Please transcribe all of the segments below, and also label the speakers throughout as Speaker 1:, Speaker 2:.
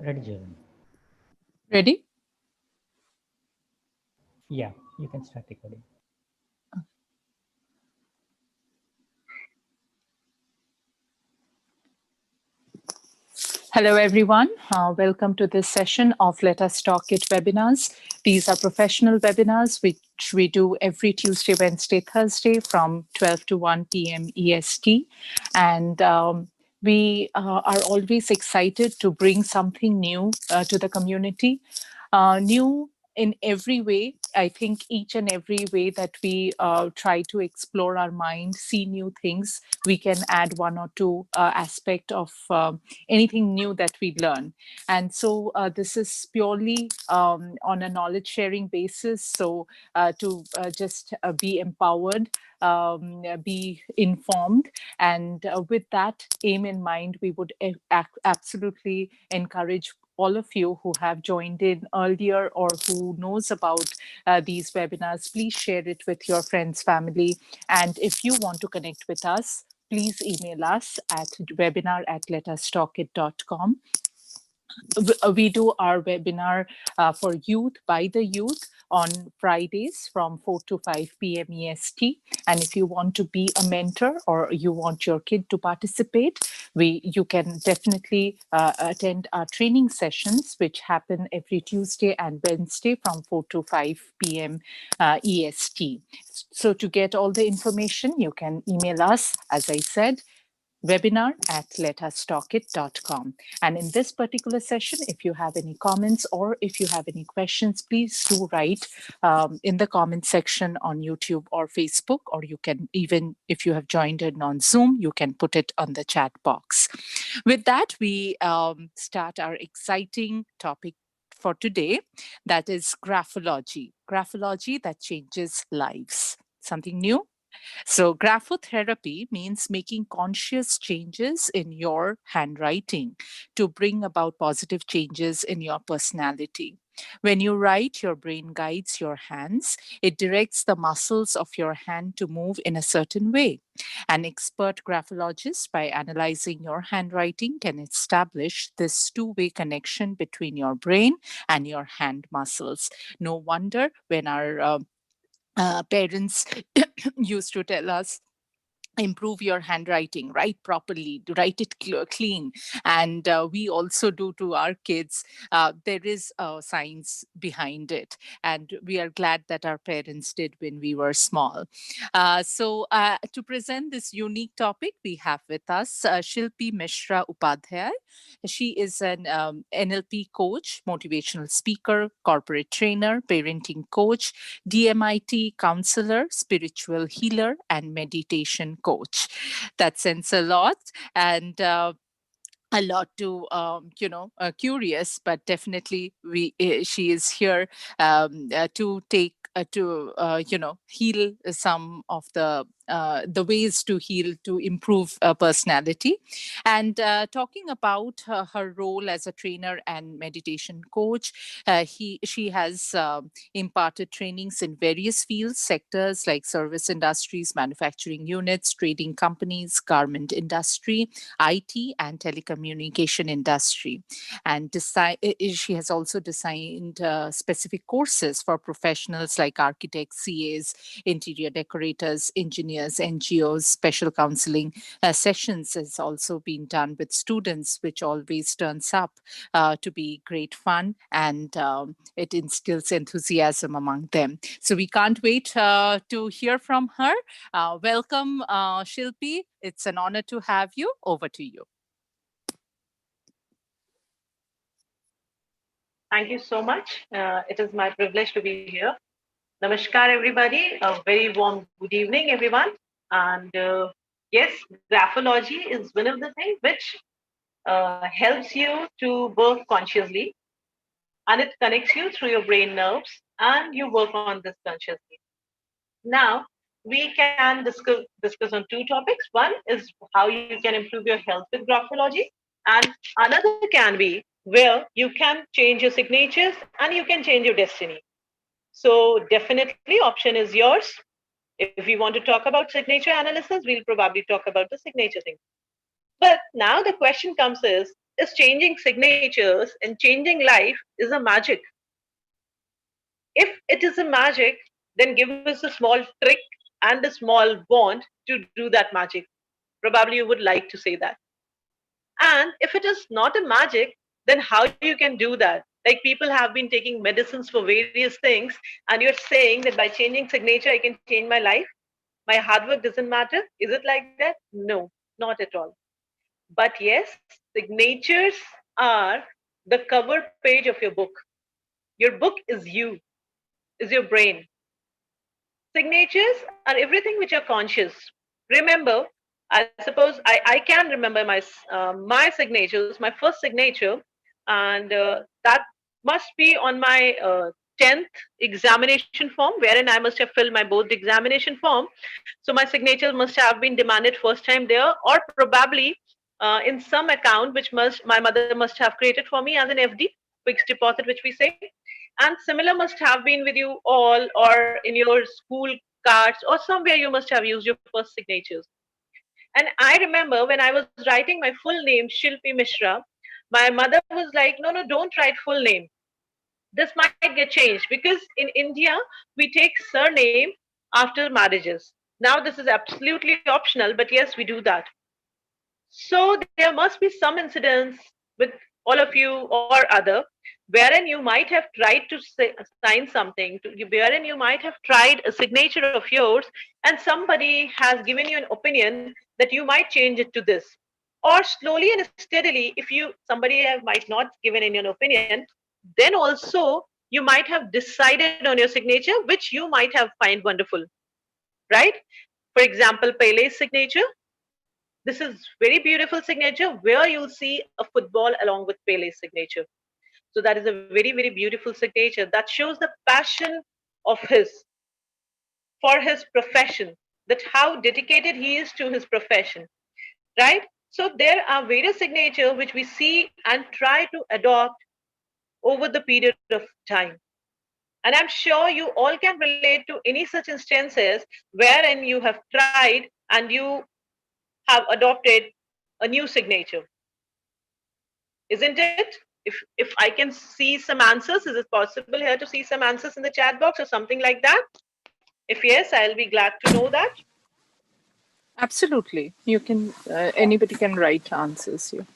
Speaker 1: Ready, Jaren?
Speaker 2: Ready?
Speaker 1: Yeah, you can start recording.
Speaker 2: Hello, everyone. Welcome to this session of Let Us Talk It Webinars. These are professional webinars which we do every Tuesday, Wednesday, Thursday from 12 to 1 p.m. EST. And we are always excited to bring something new to the community. New in every way. I think each and every way that we try to explore our mind, see new things, we can add one or two aspect of anything new that we learn. And so this is purely on a knowledge sharing basis. So to just be empowered, be informed. And with that aim in mind, we would absolutely encourage all of you who have joined in earlier or who knows about these webinars, please share it with your friends, family. And if you want to connect with us, please email us at webinar@letustalkit.com. We do our webinar for youth by the youth on Fridays from 4 to 5 p.m. EST. And if you want to be a mentor or you want your kid to participate, you can definitely attend our training sessions, which happen every Tuesday and Wednesday from 4 to 5 p.m. EST. So to get all the information, you can email us, as I said, webinar@letustalkit.com. And in this particular session, if you have any comments or if you have any questions, please do write in the comment section on YouTube or Facebook, or you can even, if you have joined in on Zoom, you can put it on the chat box. With that, we start our exciting topic for today, that is graphology. Graphology that changes lives. Something new? So, graphotherapy means making conscious changes in your handwriting to bring about positive changes in your personality. When you write, your brain guides your hands. It directs the muscles of your hand to move in a certain way. An expert graphologist, by analyzing your handwriting, can establish this two-way connection between your brain and your hand muscles. No wonder when our parents used to tell us, improve your handwriting, write properly, write it clean. And we also do to our kids. There is science behind it, and we are glad that our parents did when we were small. So to present this unique topic, we have with us Shilpi Mishra Upadhyay. She is an NLP coach, motivational speaker, corporate trainer, parenting coach, DMIT counselor, spiritual healer, and meditation coach. That sends a lot. And a lot to curious, but definitely she is here to take to heal some of the ways to heal, to improve personality. And talking about her role as a trainer and meditation coach, she has imparted trainings in various fields, sectors like service industries, manufacturing units, trading companies, garment industry, IT, and telecommunication industry. And she has also designed specific courses for professionals like architects, CAs, interior decorators, engineers, NGOs. Special counseling sessions has also been done with students, which always turns up to be great fun, and it instills enthusiasm among them. So we can't wait to hear from her. Welcome, Shilpi. It's an honor to have you. Over to you.
Speaker 3: Thank you so much. It is my privilege to be here. Namaskar, everybody. A very warm good evening, everyone. And yes, graphology is one of the things which helps you to work consciously, and it connects you through your brain nerves, and you work on this consciously. Now, we can discuss on two topics. One is how you can improve your health with graphology, and another can be where you can change your signatures and you can change your destiny. So definitely option is yours. If we want to talk about signature analysis, we'll probably talk about the signature thing. But now the question comes is, is changing signatures and changing life is a magic. If it is a magic, then give us a small trick and a small wand to do that magic. Probably you would like to say that. And if it is not a magic, then how you can do that? Like people have been taking medicines for various things, and you're saying that by changing signature, I can change my life? My hard work doesn't matter? Is it like that? No, not at all. But yes, signatures are the cover page of your book. Your book is you, is your brain. Signatures are everything which are conscious. Remember, I suppose I can remember my signatures, my first signature, and that must be on my 10th examination form, wherein I must have filled my board examination form. So my signature must have been demanded first time there, or probably in some account which must my mother must have created for me as an FD, fixed deposit, which we say. And similar must have been with you all, or in your school cards, or somewhere you must have used your first signatures. And I remember when I was writing my full name, Shilpi Mishra, my mother was like, no, no, don't write full name. This might get changed because in India, we take surname after marriages. Now, this is absolutely optional, but yes, we do that. So there must be some incidents with all of you or other wherein you might have tried to sign something, wherein you might have tried a signature of yours, and somebody has given you an opinion that you might change it to this. Or slowly and steadily, if you somebody might not given any an opinion, then also you might have decided on your signature, which you might have find wonderful, right? For example, Pele's signature, this is very beautiful signature where you'll see a football along with Pele's signature. So that is a very, very beautiful signature that shows the passion of his for his profession, that how dedicated he is to his profession, right? So there are various signatures which we see and try to adopt over the period of time. And I'm sure you all can relate to any such instances wherein you have tried and you have adopted a new signature, isn't it? If I can see some answers, is it possible here to see some answers in the chat box or something like that? If yes, I'll be glad to know that.
Speaker 2: Absolutely. You can, anybody can write answers here.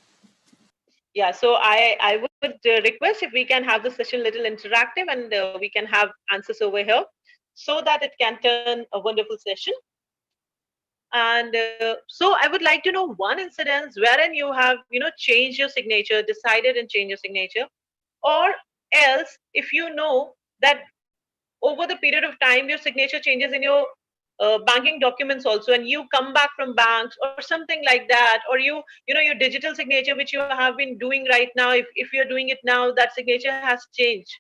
Speaker 3: Yeah, so I would request if we can have the session little interactive, and we can have answers over here so that it can turn a wonderful session. And so I would like to know one incident wherein you have, changed your signature, decided and changed your signature, or else if you know that over the period of time your signature changes in your banking documents also, and you come back from banks or something like that, or your digital signature which you have been doing right now, if you're doing it now, that signature has changed.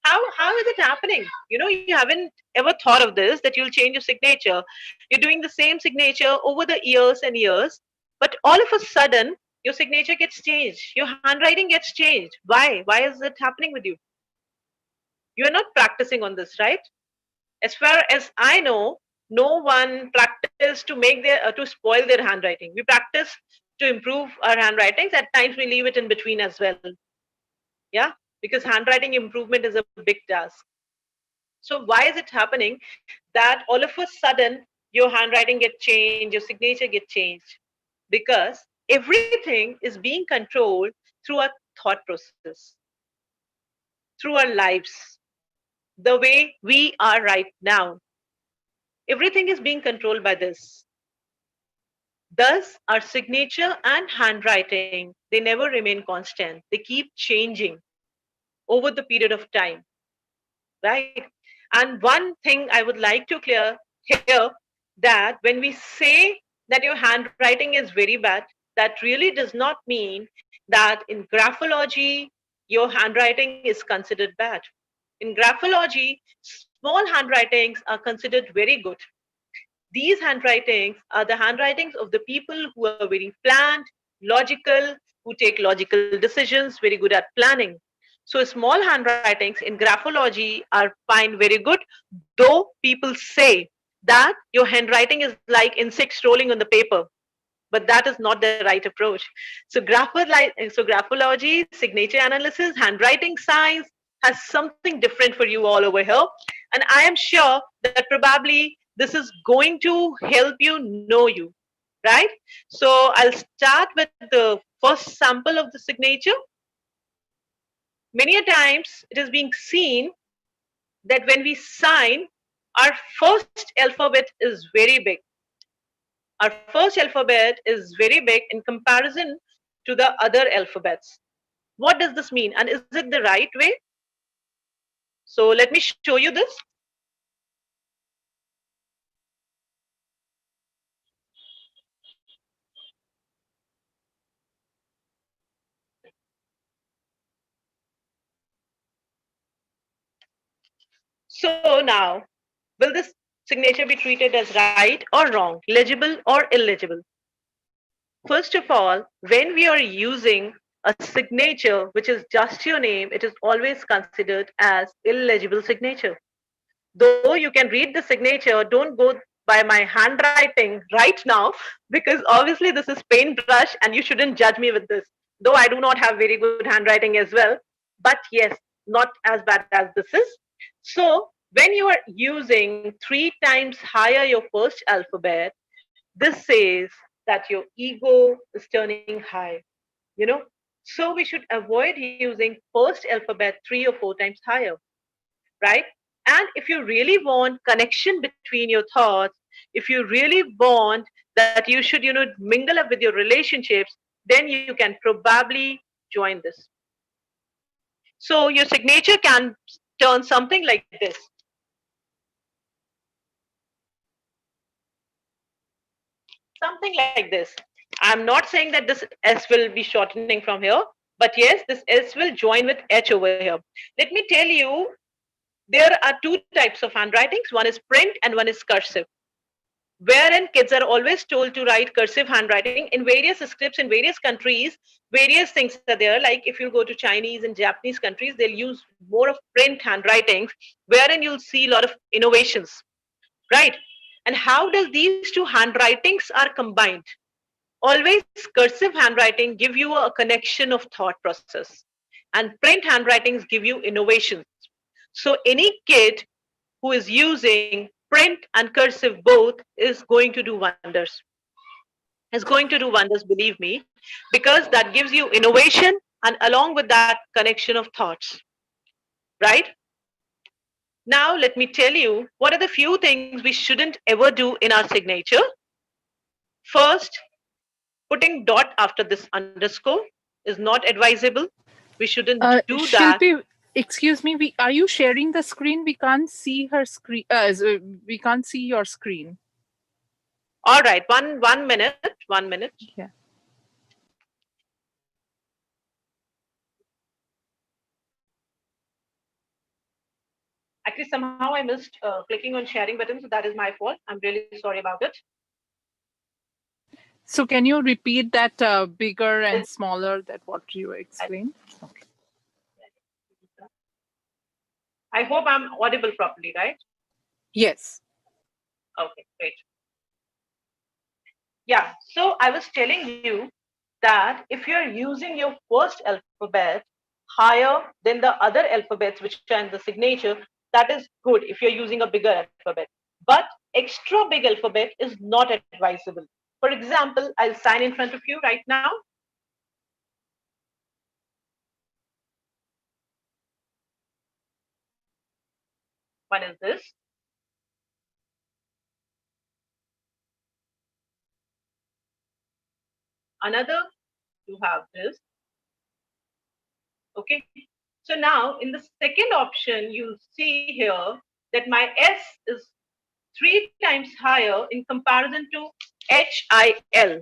Speaker 3: How is it happening? You haven't ever thought of this, that you'll change your signature. You're doing the same signature over the years and years, but all of a sudden your signature gets changed, your handwriting gets changed. Why is it happening with you? You are not practicing on this, right? As far as I know, no one practice to make their to spoil their handwriting. We practice to improve our handwritings. At times we leave it in between as well. Yeah, because handwriting improvement is a big task. So why is it happening that all of a sudden your handwriting get changed, your signature get changed? Because everything is being controlled through our thought process, through our lives, the way we are right now. Everything is being controlled by this. Thus, our signature and handwriting, they never remain constant. They keep changing over the period of time, right? And one thing I would like to clear here, that when we say that your handwriting is very bad, that really does not mean that in graphology your handwriting is considered bad. In graphology, small handwritings are considered very good. These handwritings are the handwritings of the people who are very planned, logical, who take logical decisions, very good at planning. So small handwritings in graphology are fine, very good, though people say that your handwriting is like insects rolling on the paper. but that is not the right approach. So graphology, signature analysis, handwriting science has something different for you all over here. And I am sure that probably this is going to help you know you, right? So I'll start with the first sample of the signature. Many a times it is being seen that when we sign, our first alphabet is very big. Our first alphabet is very big in comparison to the other alphabets. What does this mean? And is it the right way? So let me show you this. So now, will this signature be treated as right or wrong, legible or illegible? First of all, when we are using a signature which is just your name, it is always considered as illegible signature. Though you can read the signature, don't go by my handwriting right now, because obviously this is paintbrush and you shouldn't judge me with this. Though I do not have very good handwriting as well, but yes, not as bad as this is. So when you are using 3 times higher your first alphabet, this says that your ego is turning high, you know. So we should avoid using first alphabet 3 or 4 times higher, right? And if you really want connection between your thoughts, if you really want that you should, mingle up with your relationships, then you can probably join this. So your signature can turn something like this. Something like this. I'm not saying that this S will be shortening from here, but yes, this S will join with H over here. Let me tell you, there are 2 types of handwritings. One is print and one is cursive, wherein kids are always told to write cursive handwriting. In various scripts in various countries, various things are there. Like if you go to Chinese and Japanese countries, they'll use more of print handwritings, wherein you'll see a lot of innovations, right? And how does these 2 handwritings are combined? Always cursive handwriting give you a connection of thought process, and print handwritings give you innovations. So any kid who is using print and cursive both is going to do wonders. Is going to do wonders, believe me, because that gives you innovation and along with that connection of thoughts, right? Now let me tell you what are the few things we shouldn't ever do in our signature. First, putting dot after this underscore is not advisable. We shouldn't do that.
Speaker 2: Shilpi, excuse me. Are you sharing the screen? We can't see her screen. We can't see your screen.
Speaker 3: All right, one minute, 1 minute.
Speaker 2: Yeah.
Speaker 3: Actually, somehow I missed clicking on sharing button, so that is my fault. I'm really sorry about it.
Speaker 2: So can you repeat that bigger and smaller, that what you explained? Okay.
Speaker 3: I hope I'm audible properly, right?
Speaker 2: Yes.
Speaker 3: Okay, great. Yeah, so I was telling you that if you're using your first alphabet higher than the other alphabets which are in the signature, that is good if you're using a bigger alphabet. But extra big alphabet is not advisable. For example, I'll sign in front of you right now. One is this. Another, you have this. Okay. So now in the second option, you see here that my S is 3 times higher in comparison to HIL.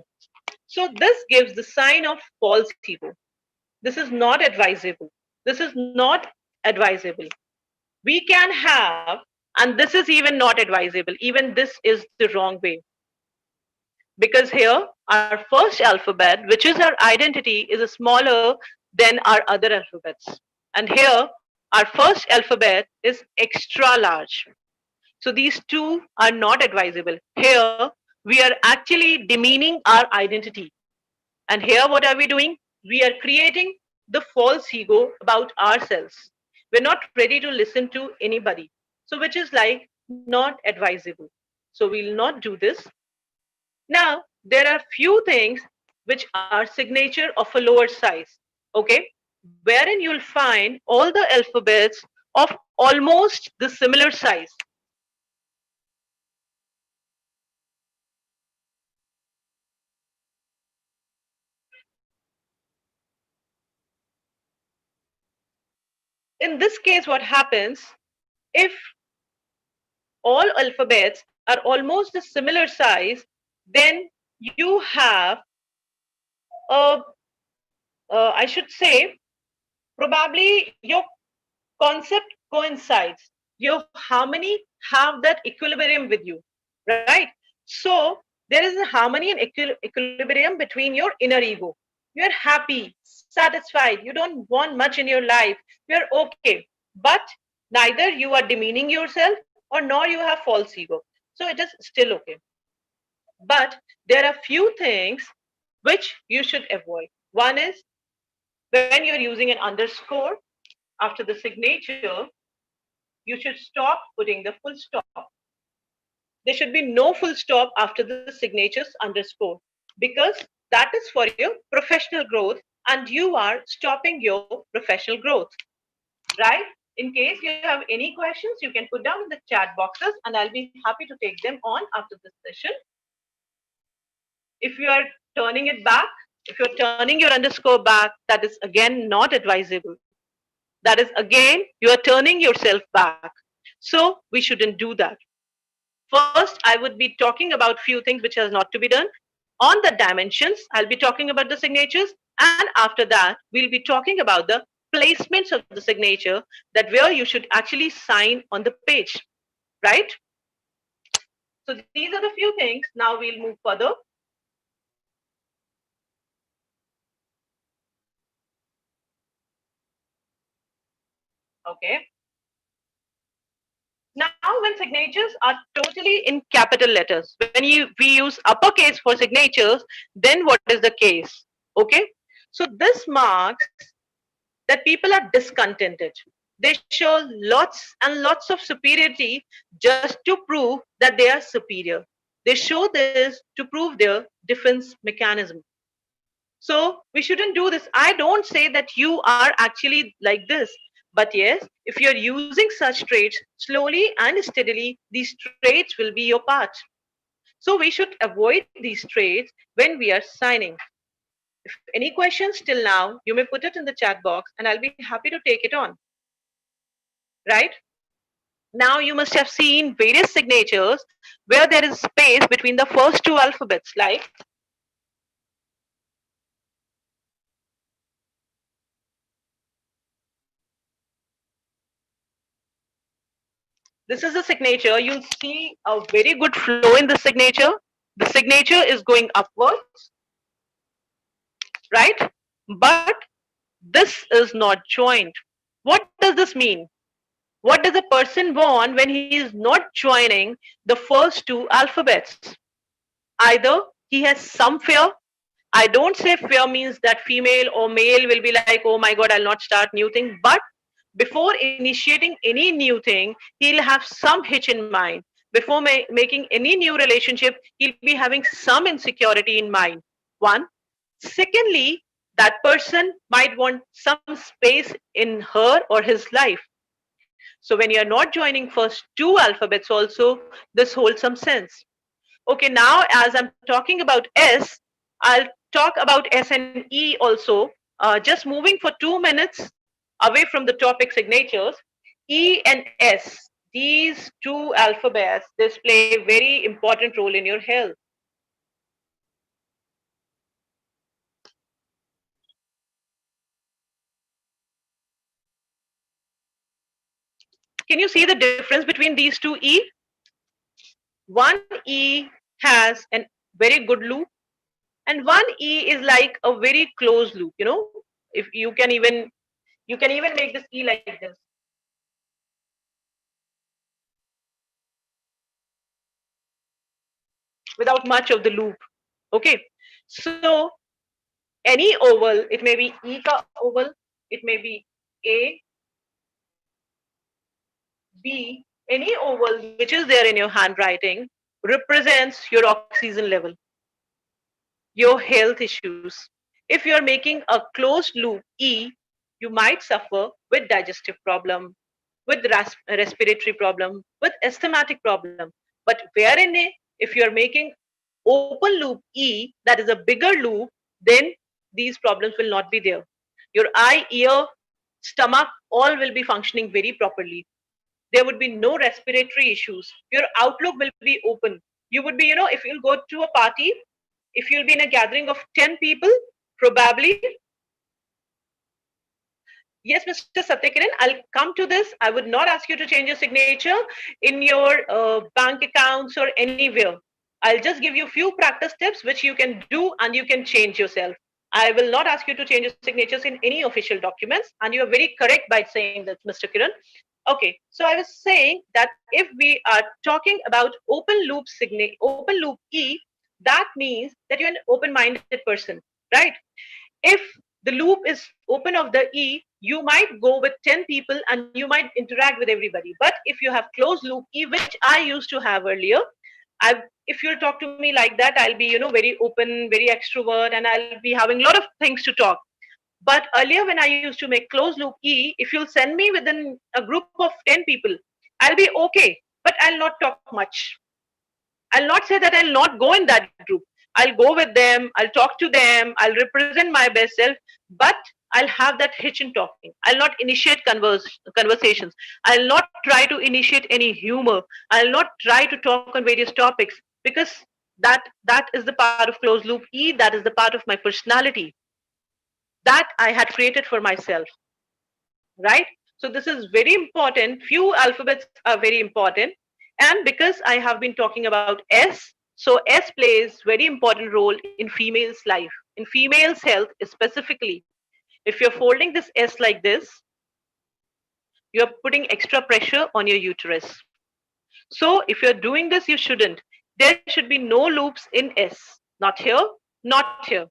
Speaker 3: So this gives the sign of false ego. This is not advisable. This is not advisable. We can have, and this is even not advisable, even this is the wrong way. Because here, our first alphabet, which is our identity, is smaller than our other alphabets. And here, our first alphabet is extra large. So these two are not advisable. Here, we are actually demeaning our identity. And here, what are we doing? We are creating the false ego about ourselves. We're not ready to listen to anybody. So, which is like not advisable. So, we'll not do this. Now, there are few things which are signature of a lower size. Okay, wherein you'll find all the alphabets of almost the similar size. In this case, what happens if all alphabets are almost a similar size, then you have a, I should say, probably your concept coincides. Your harmony have that equilibrium with you, right? So there is a harmony and equilibrium between your inner ego. You're happy, satisfied, you don't want much in your life, you're okay, but neither you are demeaning yourself or nor you have false ego. So it is still okay. But there are few things which you should avoid. One is when you're using an underscore after the signature, you should stop putting the full stop. There should be no full stop after the signatures underscore, because that is for your professional growth and you are stopping your professional growth, right? In case you have any questions, you can put down in the chat boxes and I'll be happy to take them on after this session. If you are turning it back, if you're turning your underscore back, that is again not advisable. That is again, you are turning yourself back. So we shouldn't do that. First, I would be talking about few things which has not to be done. On the dimensions, I'll be talking about the signatures, and after that, we'll be talking about the placements of the signature, that where you should actually sign on the page, right? So these are the few things. Now we'll move further. Okay. Now, when signatures are totally in capital letters, when we use uppercase for signatures, then what is the case? Okay. So this marks that people are discontented. They show lots and lots of superiority just to prove that they are superior. They show this to prove their defense mechanism. So we shouldn't do this. I don't say that you are actually like this. But yes, if you're using such traits slowly and steadily, these traits will be your part. So we should avoid these traits when we are signing. If any questions till now, you may put it in the chat box and I'll be happy to take it on. Right? Now you must have seen various signatures where there is space between the first two alphabets, like this is a signature. You'll see a very good flow in the signature. The signature is going upwards, right? But this is not joined. What does this mean? What does a person want when he is not joining the first two alphabets? Either he has some fear. I don't say fear means that female or male will be like, oh my God, I'll not start new thing. But before initiating any new thing, he'll have some hitch in mind. Before making any new relationship, he'll be having some insecurity in mind. One. Secondly, that person might want some space in her or his life. So when you're not joining first two alphabets also, this holds some sense. Okay, now as I'm talking about S, I'll talk about S and E also. Just moving for 2 minutes away from the topic signatures, E and S, these two alphabets display a very important role in your health. Can you see the difference between these two E? One E has a very good loop, and one E is like a very closed loop. If you can even make this E like this. without much of the loop. Okay, so any oval, it may be E ka oval, it may be A, B, any oval which is there in your handwriting represents your oxygen level, your health issues. If you're making a closed loop E, you might suffer with digestive problem, with respiratory problem, with asthmatic problem. But wherein if you're making open loop E, that is a bigger loop, then these problems will not be there. Your eye, ear, stomach, all will be functioning very properly. There would be no respiratory issues. Your outlook will be open. You would be, if you'll go to a party, if you'll be in a gathering of 10 people, probably, yes, Mr. Satyakiran, I'll come to this. I would not ask you to change your signature in your bank accounts or anywhere. I'll just give you a few practice tips which you can do and you can change yourself. I will not ask you to change your signatures in any official documents, and you are very correct by saying that, Mr. Kiran. Okay, so I was saying that if we are talking about open loop E, that means that you're an open-minded person, right? If the loop is open of the E, you might go with 10 people and you might interact with everybody. But if you have closed loop E, which I used to have earlier, if you'll talk to me like that, I'll be, very open, very extrovert, and I'll be having a lot of things to talk. But earlier, when I used to make closed loop E, if you'll send me within a group of 10 people, I'll be okay, but I'll not talk much. I'll not say that I'll not go in that group. I'll go with them, I'll talk to them, I'll represent my best self, but I'll have that hitch in talking. I'll not initiate conversations. I'll not try to initiate any humor. I'll not try to talk on various topics because that is the part of closed loop E, that is the part of my personality that I had created for myself, right? So this is very important. Few alphabets are very important. And because I have been talking about S, so S plays very important role in female's life, in female's health specifically. If you're folding this S like this, you're putting extra pressure on your uterus. So if you're doing this, you shouldn't. There should be no loops in S. Not here, not here.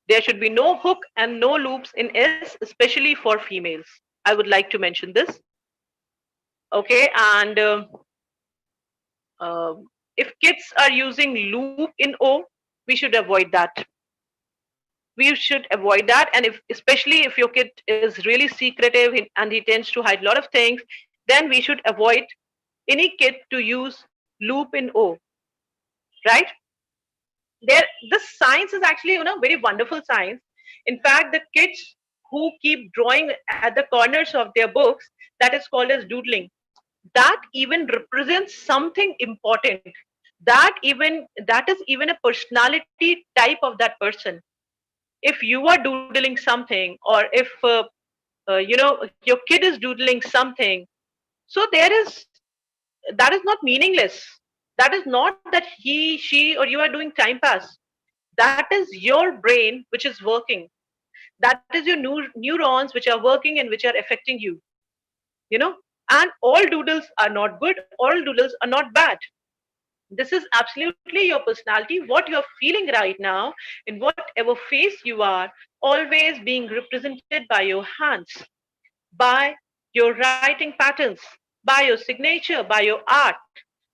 Speaker 3: There should be no hook and no loops in S, especially for females. I would like to mention this. Okay, and if kids are using loop in O, we should avoid that. We should avoid that. And if, especially if your kid is really secretive and he tends to hide a lot of things, then we should avoid any kid to use loop in O, right? There, this science is actually, very wonderful science. In fact, the kids who keep drawing at the corners of their books, that is called as doodling. That even represents something important. That is even a personality type of that person. If you are doodling something, or if your kid is doodling something, so that is not meaningless. That is not that he, she, or you are doing time pass. That is your brain which is working. That is your neurons which are working and which are affecting you. You know, and all doodles are not good. All doodles are not bad. This is absolutely your personality, what you're feeling right now, in whatever phase you are, always being represented by your hands, by your writing patterns, by your signature, by your art.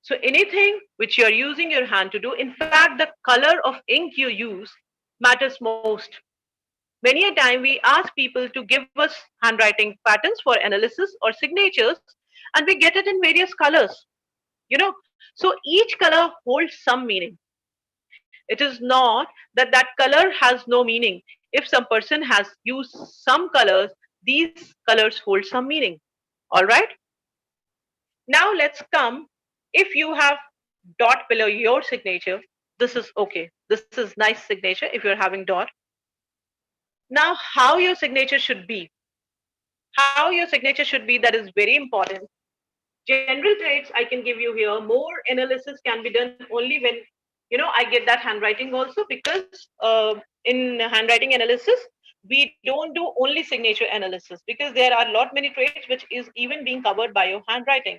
Speaker 3: So anything which you're using your hand to do, in fact, the color of ink you use matters most. Many a time we ask people to give us handwriting patterns for analysis or signatures, and we get it in various colors. You know, so each color holds some meaning. It is not that that color has no meaning. If some person has used some colors, these colors hold some meaning. All right. Now let's come. If you have dot below your signature, this is okay. This is nice signature if you're having dot. Now, how your signature should be. How your signature should be, that is very important. General traits I can give you here. More analysis can be done only when I get that handwriting also, because in handwriting analysis we don't do only signature analysis, because there are a lot many traits which is even being covered by your handwriting.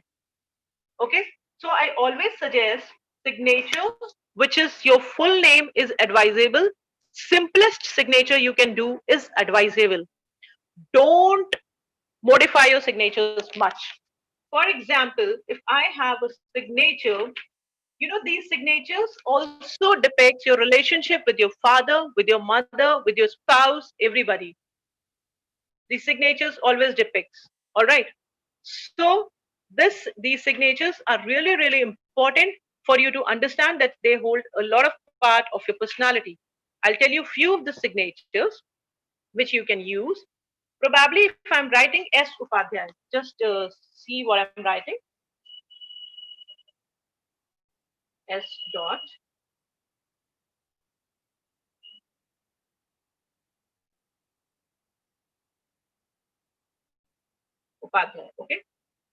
Speaker 3: Okay, so I always suggest signature, which is your full name, is advisable. Simplest signature you can do is advisable. Don't modify your signatures much. For example, if I have a signature, these signatures also depict your relationship with your father, with your mother, with your spouse, everybody. These signatures always depicts. All right. So these signatures are really, really important for you to understand that they hold a lot of part of your personality. I'll tell you few of the signatures which you can use. Probably if I'm writing S Upadhyay, just see what I'm writing. S dot Upadhyay. Okay.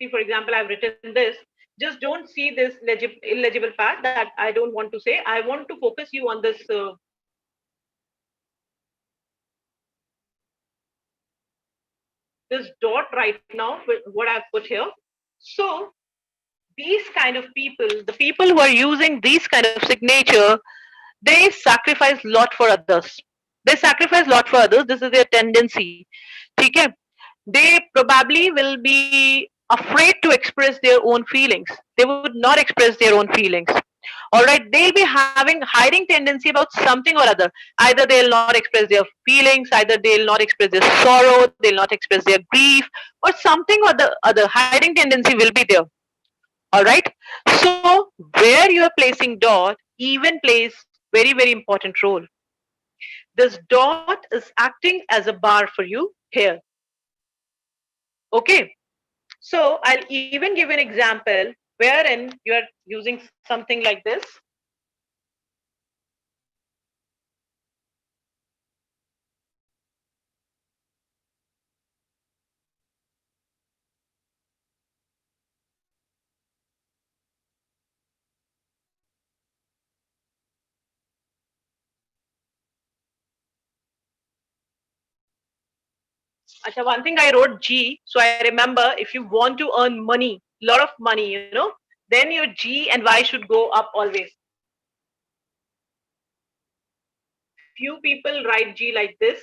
Speaker 3: See, for example, I've written this. Just don't see this illegible part that I don't want to say. I want to focus you on this dot right now with what I've put here. So these kind of people, the people who are using these kind of signature, they sacrifice lot for others. They sacrifice lot for others. This is their tendency. Okay? They probably will be afraid to express their own feelings. They would not express their own feelings. All right, they'll be having hiding tendency about something or other. Either they'll not express their feelings, either they'll not express their sorrow, they'll not express their grief, or something or the other. Hiding tendency will be there. All right. So where you are placing dot even plays very, very important role. This dot is acting as a bar for you here. Okay. So I'll even give an example wherein you are using something like this. Acha, one thing I wrote G, so I remember if you want to earn money, lot of money, then your G and Y should go up always. Few people write G like this.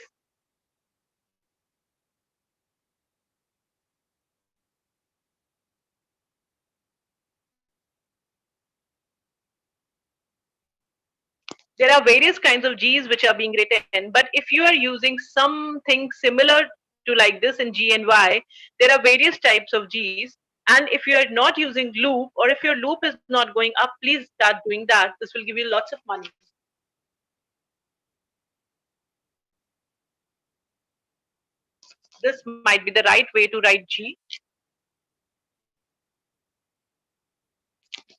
Speaker 3: There are various kinds of G's which are being written, but if you are using something similar to like this in G and Y, there are various types of G's. And if you are not using loop, or if your loop is not going up, please start doing that. This will give you lots of money. This might be the right way to write G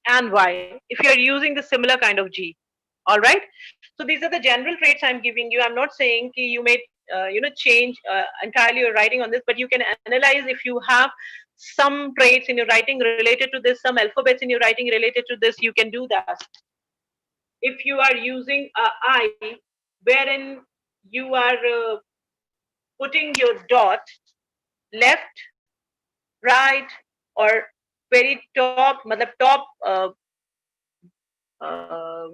Speaker 3: and Y if you're using the similar kind of G. All right. So these are the general traits I'm giving you. I'm not saying you may change entirely your writing on this, but you can analyze if you have some traits in your writing related to this, some alphabets in your writing related to this. You can do that. If you are using I, wherein you are putting your dot left, right, or very top, matlab top,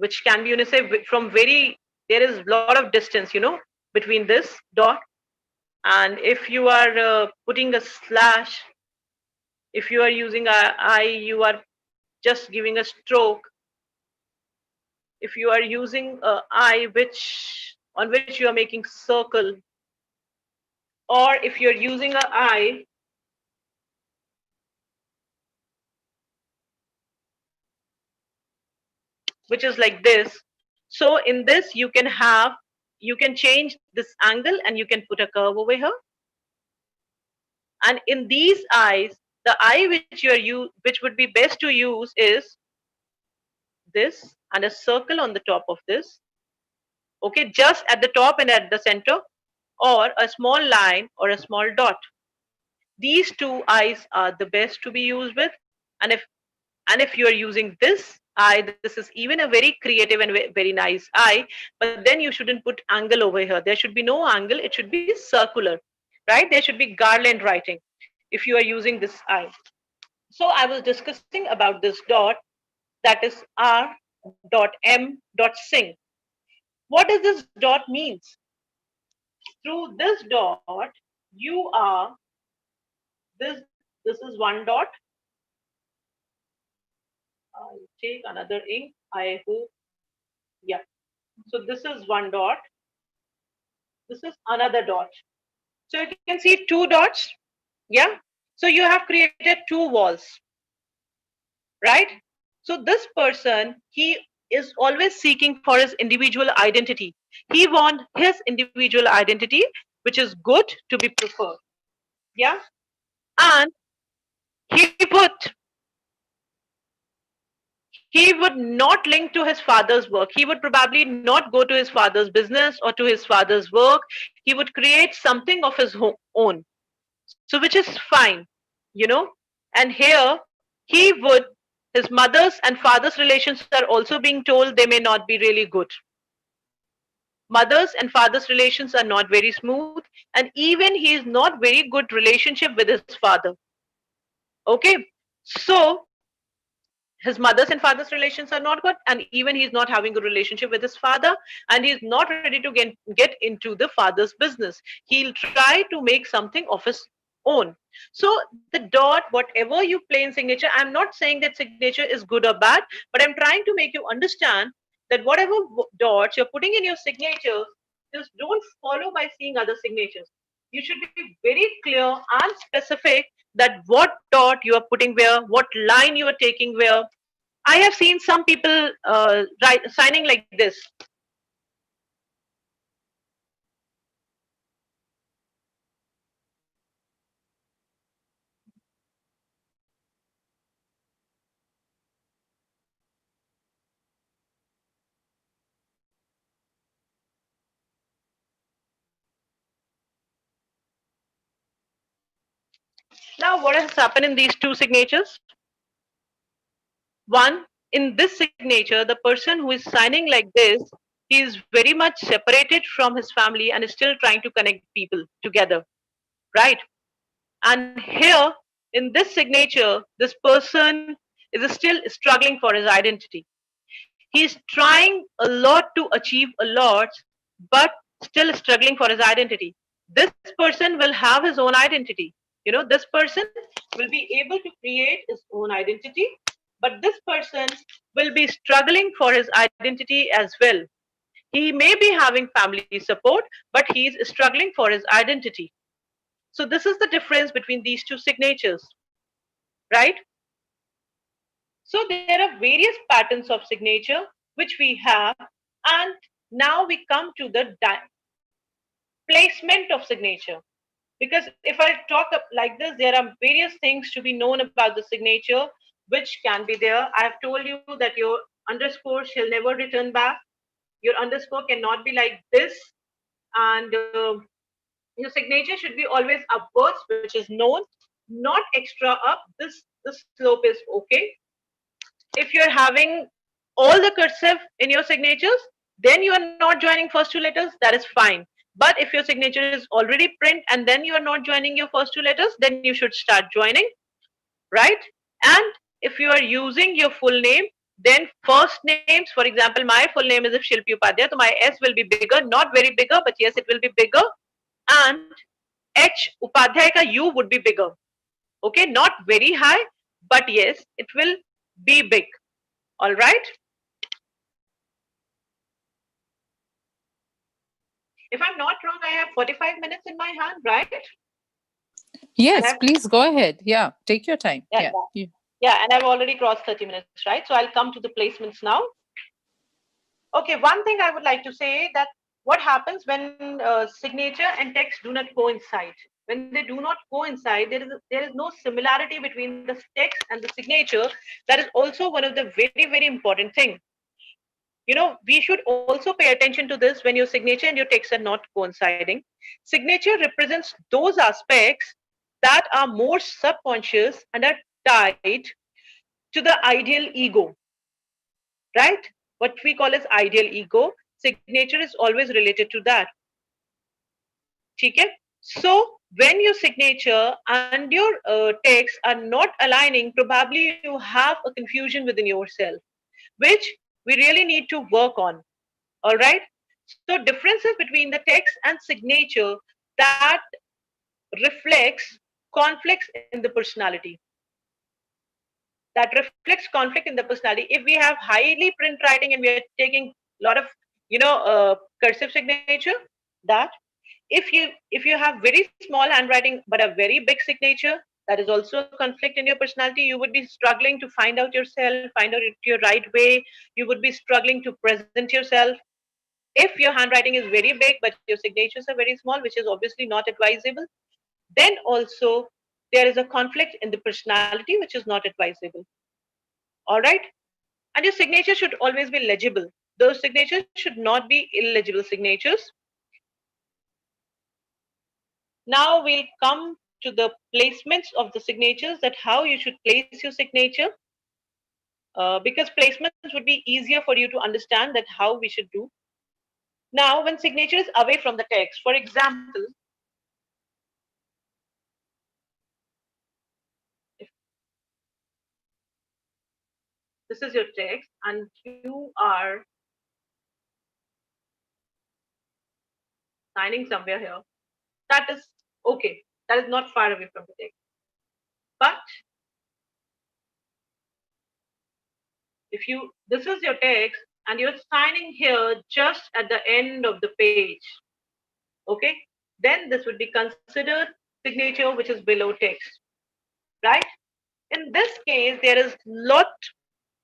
Speaker 3: which can be, say, from very, there is a lot of distance, between this dot. And if you are putting a slash, if you are using a I, you are just giving a stroke. If you are using a I, on which you are making circle, or if you're using a I which is like this. So in this you can change this angle and you can put a curve over here. And in these eyes, the eye which would be best to use is this, and a circle on the top of this. Okay, just at the top and at the center, or a small line or a small dot. These two eyes are the best to be used with. And if you are using this eye, this is even a very creative and very nice eye, but then you shouldn't put angle over here. There should be no angle. It should be circular, right? There should be garland writing if you are using this eye. So I was discussing about this dot, that is R .m.sing. What does this dot means? Through this dot, you are this. This is one dot. I'll take another ink. I hope. Yeah. So this is one dot. This is another dot. So you can see two dots. Yeah. So you have created two walls, right? So this person, he is always seeking for his individual identity. He wants his individual identity, which is good to be preferred. Yeah. And he would not link to his father's work. He would probably not go to his father's business or to his father's work. He would create something of his own. So which is fine, you know. And here he would, his mother's and father's relations are also being told they may not be really good. Mother's and father's relations are not very smooth, and even he is not very good relationship with his father. Okay, so his mother's and father's relations are not good, and even he's not having a relationship with his father, and he's not ready to get into the father's business. He'll try to make something of his own. So the dot, whatever you play in signature, I'm not saying that signature is good or bad, but I'm trying to make you understand that whatever dots you're putting in your signatures, just don't follow by seeing other signatures. You should be very clear and specific that what dot you are putting where, what line you are taking where. I have seen some people signing like this. Now, what has happened in these two signatures? One, in this signature, the person who is signing like this, he is very much separated from his family and is still trying to connect people together, right? And here, in this signature, this person is still struggling for his identity. He's trying a lot to achieve a lot, but still struggling for his identity. This person will have his own identity. You know, this person will be able to create his own identity, but this person will be struggling for his identity as well. He may be having family support, but he's struggling for his identity. So, this is the difference between these two signatures, right? So there are various patterns of signature which we have, and now we come to the placement of signature. Because if I talk like this, there are various things to be known about the signature which can be there. I have told you that your underscore shall never return back. Your underscore cannot be like this, and your signature should be always upwards, which is known, not extra up. This slope is okay. If you're having all the cursive in your signatures, then you are not joining first two letters, that is fine. But if your signature is already print and then you are not joining your first two letters, then you should start joining, right? And if you are using your full name, then first names, for example, my full name is Shilpi Upadhyay, so my S will be bigger, not very bigger, but yes, it will be bigger. And H Upadhyay ka U would be bigger. Okay, not very high, but yes, it will be big. All right. If I'm not wrong, I have 45 minutes in my hand, right?
Speaker 2: Yes, please go ahead. Yeah, take your time.
Speaker 3: Yeah, and I've already crossed 30 minutes, right? So I'll come to the placements now. Okay, one thing I would like to say that what happens when signature and text do not coincide. When they do not coincide, there is no similarity between the text and the signature. That is also one of the very important thing. You know, we should also pay attention to this when your signature and your text are not coinciding. Signature represents those aspects that are more subconscious and are tied to the ideal ego, right? What we call as ideal ego, signature is always related to that. Okay? So when your signature and your text are not aligning, probably you have a confusion within yourself, which we really need to work on. All right. So differences between the text and signature that reflects conflicts in the personality. That reflects conflict in the personality. If we have highly print writing and we are taking a lot of, cursive signature, that if you have very small handwriting but a very big signature, that is also a conflict in your personality. You would be struggling to find out yourself, find out your right way. You would be struggling to present yourself. If your handwriting is very big but your signatures are very small, which is obviously not advisable, then also there is a conflict in the personality which is not advisable. All right. And your signature should always be legible. Those signatures should not be illegible signatures. Now we'll come to the placements of the signatures, that how you should place your signature, because placements would be easier for you to understand that how we should do. Now, when signature is away from the text, for example, if this is your text and you are signing somewhere here, that is okay. That is not far away from the text. But if you, this is your text and you're signing here just at the end of the page, okay, then this would be considered signature which is below text, right? In this case, there is lot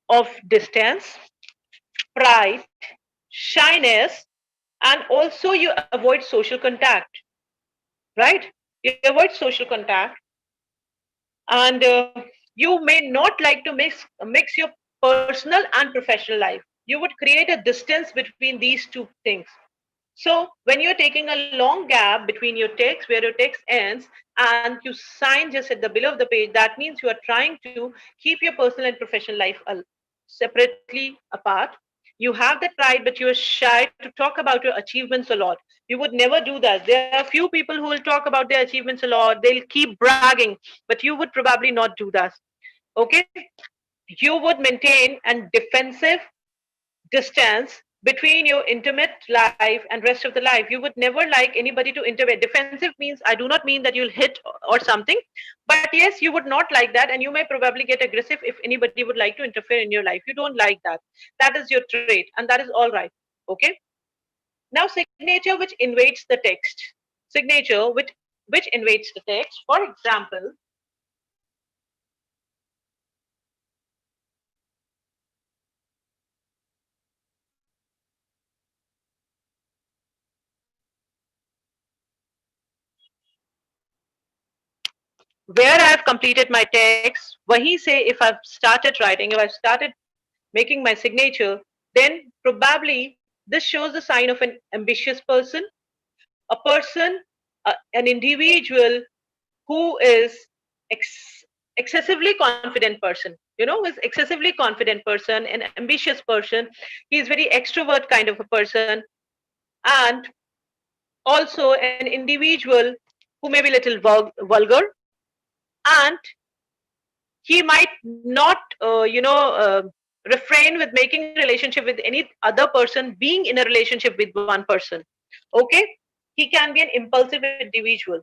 Speaker 3: of distance, pride, shyness, and also you avoid social contact, right? You avoid social contact, and you may not like to mix your personal and professional life. You would create a distance between these two things. So when you're taking a long gap between your text, where your text ends, and you sign just at the below of the page, that means you are trying to keep your personal and professional life separately apart. You have that pride, but you're shy to talk about your achievements a lot. You would never do that. There are few people who will talk about their achievements a lot. They'll keep bragging, but you would probably not do that. Okay? You would maintain a defensive distance between your intimate life and rest of the life. You would never like anybody to intervene. Defensive means, I do not mean that you'll hit or something, but yes, you would not like that, and you may probably get aggressive if anybody would like to interfere in your life. You don't like that. That is your trait, and that is all right. Okay. Now, signature which invades the text. Signature which invades the text. For example, where I have completed my text, wahi say if I've started writing, if I've started making my signature, then probably this shows the sign of an ambitious person, a person, an individual who is excessively confident person. Is excessively confident person, an ambitious person. He is very extrovert kind of a person, and also an individual who may be little vulgar, and he might not refrain with making relationship with any other person, being in a relationship with one person. Okay. He can be an impulsive individual.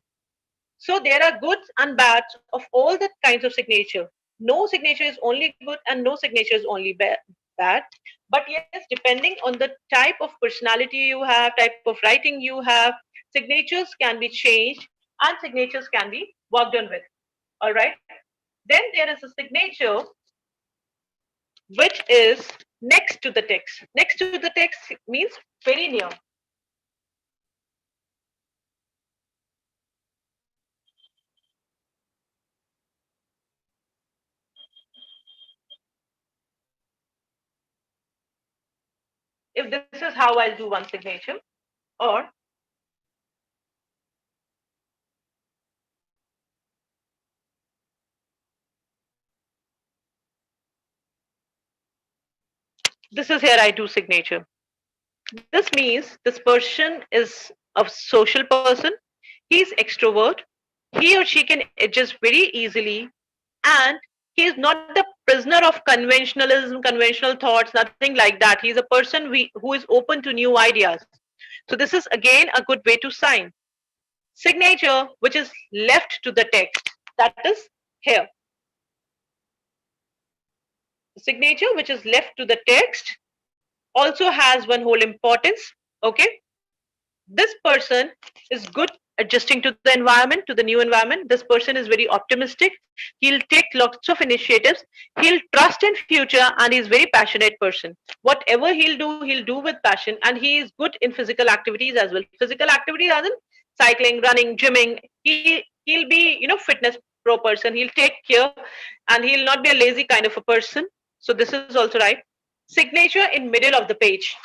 Speaker 3: So there are goods and bads of all the kinds of signature. No signature is only good and no signature is only bad. But yes, depending on the type of personality you have, type of writing you have, signatures can be changed and signatures can be worked on with. All right. Then there is a signature which is next to the text. Next to the text means very near. If this is how I'll do one signature, or this is here I do signature. This means this person is a social person. He's extrovert. He or she can adjust very easily, and he is not the prisoner of conventionalism, conventional thoughts, nothing like that. He's a person who is open to new ideas. So this is again a good way to sign. Signature, which is left to the text, that is here. Signature, which is left to the text, also has one whole importance. Okay, this person is good adjusting to the environment, to the new environment. This person is very optimistic. He'll take lots of initiatives. He'll trust in future, and he's very passionate person. Whatever he'll do with passion, and he is good in physical activities as well. Physical activities as in cycling, running, gymming. He'll be, fitness pro person. He'll take care, and he'll not be a lazy kind of a person. So this is also right. Signature in middle of the page.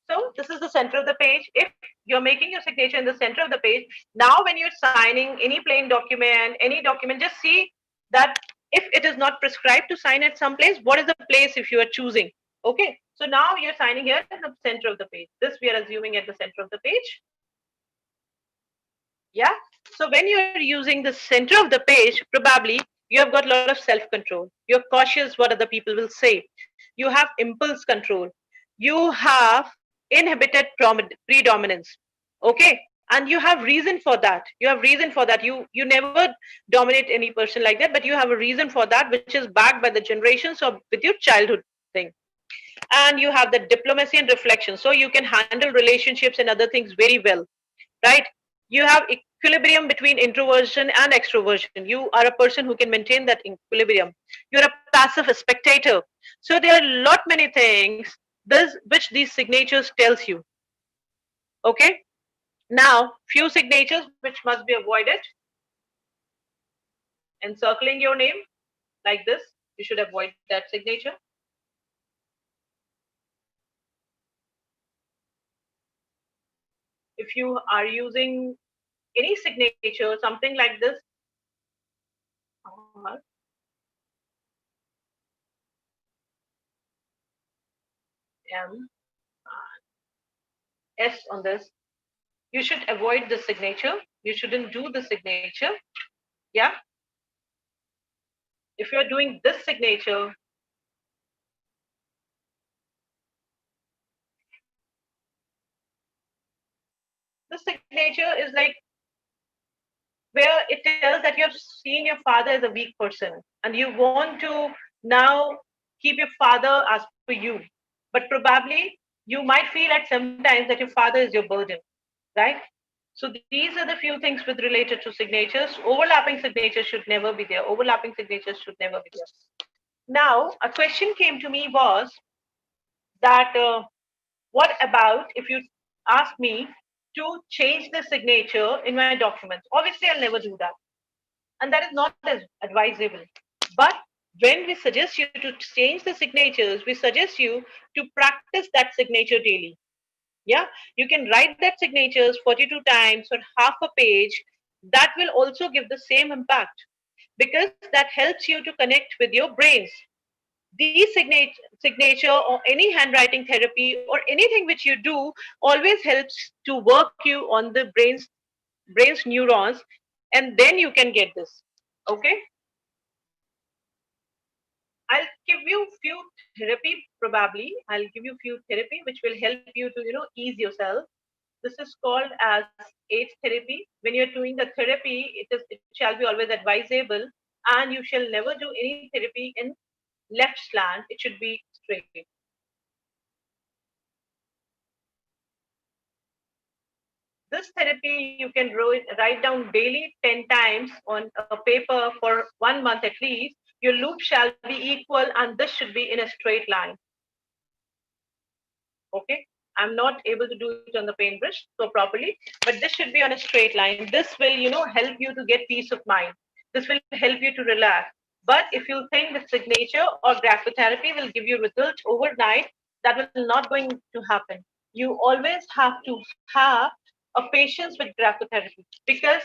Speaker 3: So this is the center of the page. If you're making your signature in the center of the page, now when you're signing any plain document, any document, just see that if it is not prescribed to sign at some place, what is the place if you are choosing? Okay, so now you're signing here in the center of the page. This we are assuming at the center of the page. Yeah. So when you're using the center of the page, probably you have got a lot of self-control. You're cautious what other people will say. You have impulse control. You have inhibited predominance. Okay. And you have reason for that. You have reason for that. You never dominate any person like that, but you have a reason for that, which is backed by the generations or with your childhood thing. And you have the diplomacy and reflection. So you can handle relationships and other things very well, right? You have equilibrium between introversion and extroversion. You are a person who can maintain that equilibrium. You're a passive spectator. So there are a lot many things which these signatures tells you. Okay. Now, few signatures which must be avoided. Encircling your name like this, you should avoid that signature. If you are using any signature, something like this, M, S on this, you should avoid the signature. You shouldn't do the signature. Yeah. If you're doing this signature, the signature is like where it tells that you have seen your father as a weak person and you want to now keep your father as per you. But probably you might feel at some times that your father is your burden, right? So these are the few things with related to signatures. Overlapping signatures should never be there. Overlapping signatures should never be there. Now, a question came to me was that what about if you ask me to change the signature in my documents? Obviously, I'll never do that. And that is not as advisable. But when we suggest you to change the signatures, we suggest you to practice that signature daily. Yeah, you can write that signatures 42 times or half a page. That will also give the same impact because that helps you to connect with your brains. These signature or any handwriting therapy or anything which you do always helps to work you on the brain's neurons, and then you can get this. Okay, I'll give you few therapy. Probably I'll give you few therapy which will help you to ease yourself. This is called as age therapy. When you're doing the therapy, it shall be always advisable, and you shall never do any therapy in left slant. It should be straight. This therapy you can write down daily 10 times on a paper for 1 month at least. Your loop shall be equal, and this should be in a straight line. Okay, I'm not able to do it on the paintbrush so properly, but this should be on a straight line. This will, help you to get peace of mind. This will help you to relax. But if you think the signature or graphotherapy will give you results overnight, that will not going to happen. You always have to have a patience with graphotherapy because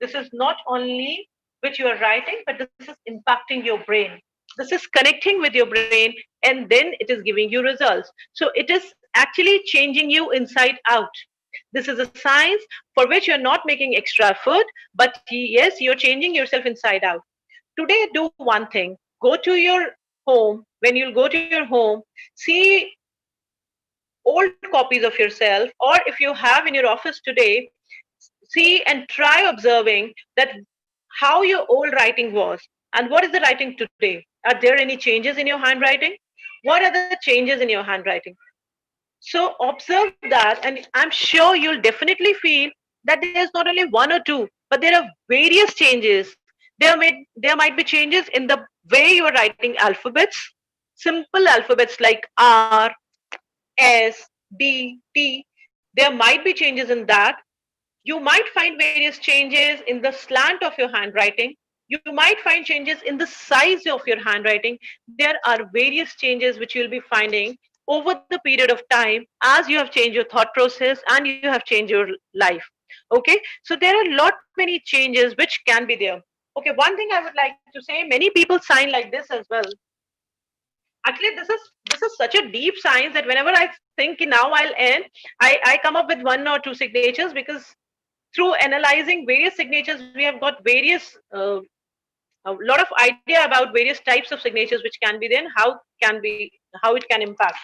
Speaker 3: This is not only which you are writing, but this is impacting your brain. This is connecting with your brain, and then it is giving you results. So it is actually changing you inside out. This is a science for which you're not making extra effort, but yes, you're changing yourself inside out. Today, do one thing. Go to your home. When you'll go to your home, see old copies of yourself, or if you have in your office today, see and try observing that how your old writing was and what is the writing today. Are there any changes in your handwriting? What are the changes in your handwriting? So observe that, and I'm sure you'll definitely feel that there's not only one or two, but there are various changes. There might be changes in the way you are writing alphabets, simple alphabets like R, S, D, T. There might be changes in that. You might find various changes in the slant of your handwriting. You might find changes in the size of your handwriting. There are various changes which you'll be finding over the period of time as you have changed your thought process and you have changed your life. Okay, so there are a lot many changes which can be there. Okay, one thing I would like to say, many people sign like this as well. Actually, this is such a deep science that whenever I think now I'll end, I come up with one or two signatures, because through analyzing various signatures, we have got various a lot of idea about various types of signatures which can be there and how it can impact.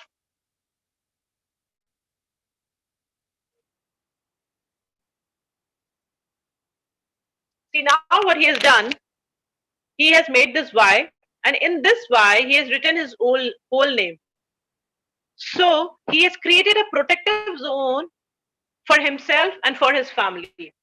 Speaker 3: See, now what he has done, he has made this Y, and in this Y he has written his whole name. So he has created a protective zone for himself and for his family.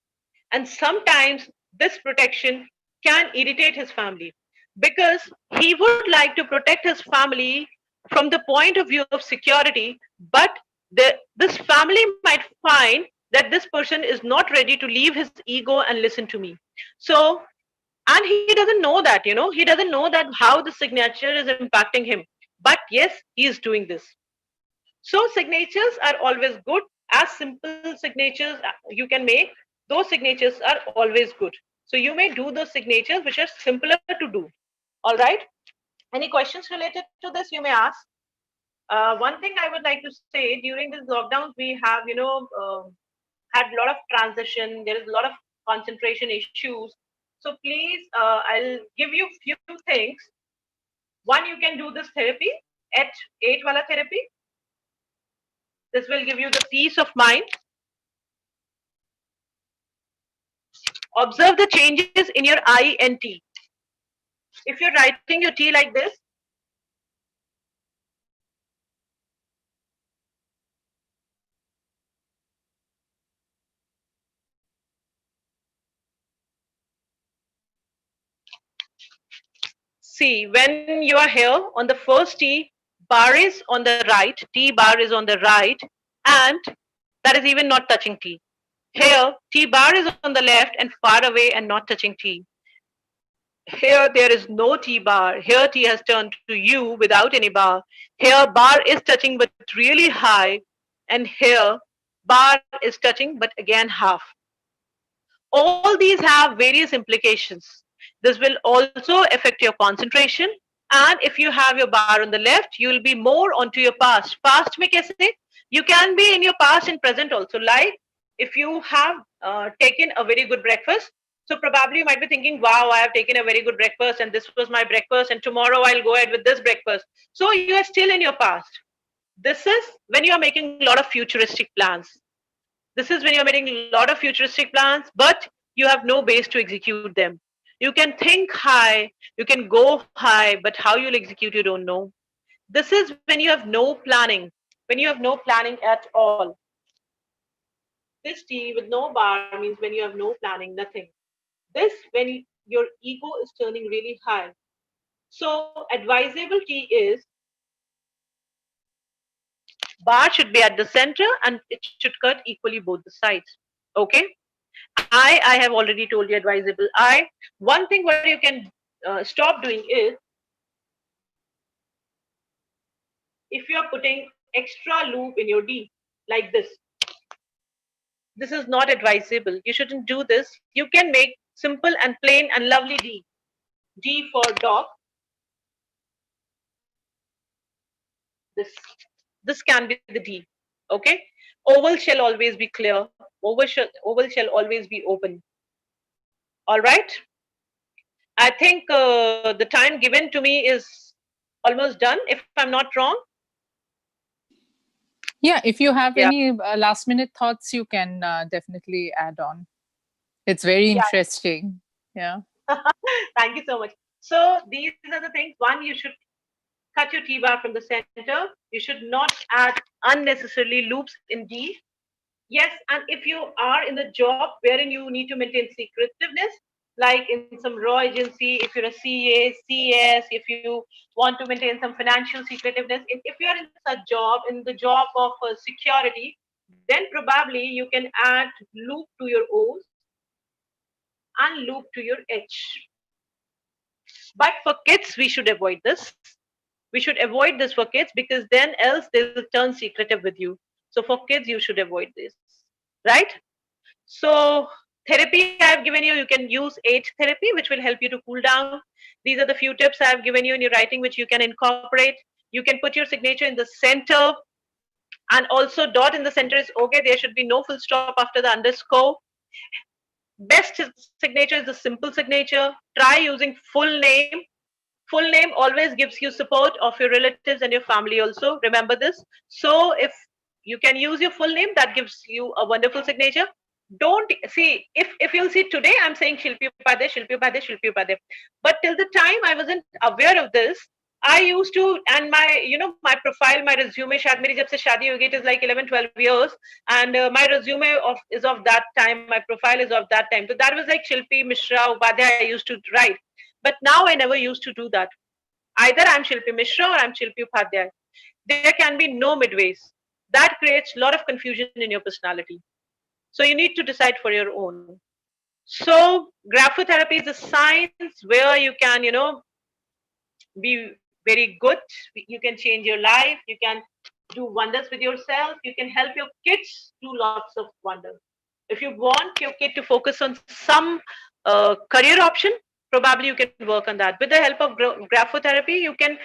Speaker 3: And sometimes this protection can irritate his family, because he would like to protect his family from the point of view of security, but this family might find that this person is not ready to leave his ego and listen to me. So, and he doesn't know that, he doesn't know that how the signature is impacting him. But yes, he is doing this. So signatures are always good. As simple signatures you can make, those signatures are always good. So you may do those signatures which are simpler to do. All right. Any questions related to this you may ask. One thing I would like to say, during these lockdowns, we have, had a lot of transition. There is a lot of concentration issues. So please, I'll give you few things. One, you can do this therapy at 8 wala therapy. This will give you the peace of mind. Observe the changes in your I and T. If you're writing your T like this, see, when you are here on the first T, bar is on the right, T bar is on the right, and that is even not touching T. Here, T bar is on the left and far away and not touching T. Here, there is no T bar. Here, T has turned to U without any bar. Here, bar is touching but really high. And here, bar is touching but again half. All these have various implications. This will also affect your concentration. And if you have your bar on the left, you will be more onto your past. Past mein kaise? You can be in your past and present also. Like if you have taken a very good breakfast, so probably you might be thinking, wow, I have taken a very good breakfast and this was my breakfast and tomorrow I'll go ahead with this breakfast. So you are still in your past. This is when you are making a lot of futuristic plans. This is when you're making a lot of futuristic plans, but you have no base to execute them. You can think high, you can go high, but how you'll execute, you don't know. This is when you have no planning, when you have no planning at all. This T with no bar means when you have no planning, nothing. This when your ego is turning really high. So advisable T is bar should be at the center and it should cut equally both the sides. Okay. I have already told you advisable I. One thing what you can stop doing is, if you are putting extra loop in your D like this, This is not advisable. You shouldn't do this. You can make simple and plain and lovely D. D for dog. This this can be the D. Okay. Oval shall always be clear. Oval shall always be open. All right. I think the time given to me is almost done. If I'm not wrong.
Speaker 2: Yeah, if you have
Speaker 3: Yeah.
Speaker 2: any last minute thoughts, you can definitely add on. It's very
Speaker 3: Yeah.
Speaker 2: interesting. Yeah.
Speaker 3: Thank you so much. So these are the things. One, you should cut your T bar from the center. You should not add unnecessarily loops in D. Yes, and if you are in the job wherein you need to maintain secretiveness, like in some raw agency, if you're a CA, CS, if you want to maintain some financial secretiveness, if you are in such job, in the job of security, then probably you can add loop to your O's and loop to your H. But for kids, we should avoid this. We should avoid this for kids because then else they'll turn secretive with you. So for kids, you should avoid this, right? So therapy I've given you, you can use age therapy, which will help you to cool down. These are the few tips I've given you in your writing, which you can incorporate. You can put your signature in the center, and also dot in the center is okay. There should be no full stop after the underscore. Best signature is the simple signature. Try using full name. Full name always gives you support of your relatives and your family also. Remember this. So if you can use your full name, that gives you a wonderful signature. Don't see, if you'll see today, I'm saying Shilpi Upadhyay, Shilpi Upadhyay, Shilpi Upadhyay. But till the time I wasn't aware of this, I used to, and my, my profile, my resume, शायद मेरी जब से शादी हो गई, it is like 11, 12 years, and my resume is of that time, my profile is of that time. So that was like Shilpi Mishra Upadhyay I used to write. But now I never used to do that. Either I'm Shilpi Mishra or I'm Shilpi Upadhyay. There can be no midways. That creates a lot of confusion in your personality. So you need to decide for your own. So graphotherapy is a science where you can, be very good. You can change your life. You can do wonders with yourself. You can help your kids do lots of wonders. If you want your kid to focus on some career option, probably you can work on that. With the help of graphotherapy, you can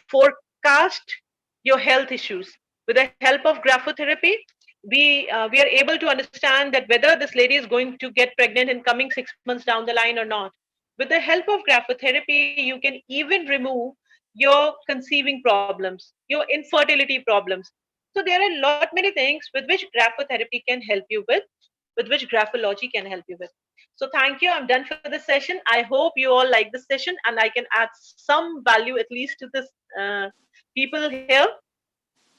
Speaker 3: forecast your health issues. With the help of graphotherapy, we are able to understand that whether this lady is going to get pregnant in coming 6 months down the line or not. With the help of graphotherapy, you can even remove your conceiving problems, your infertility problems. So there are a lot many things with which graphotherapy can help you with which graphology can help you with. So thank you. I'm done for this session. I hope you all like this session and I can add some value at least to this people here.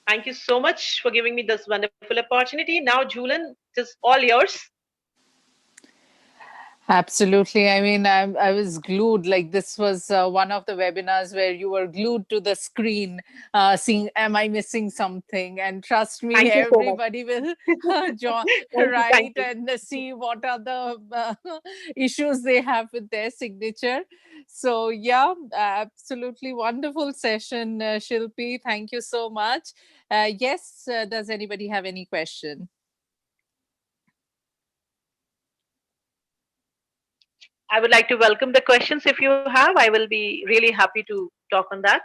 Speaker 3: Thank you so much for giving me this wonderful opportunity. Now, Julian, it is all yours.
Speaker 2: Absolutely. I mean, I was glued. Like this was one of the webinars where you were glued to the screen, seeing, am I missing something? And trust me,
Speaker 3: Thank you so much.
Speaker 2: everybody will
Speaker 3: Thank
Speaker 2: write
Speaker 3: you.
Speaker 2: and see what are the issues they have with their signature. So yeah, absolutely wonderful session, Shilpi. Thank you so much. Yes, does anybody have any question?
Speaker 3: I would like to welcome the questions if you have. I will be really happy to talk on that.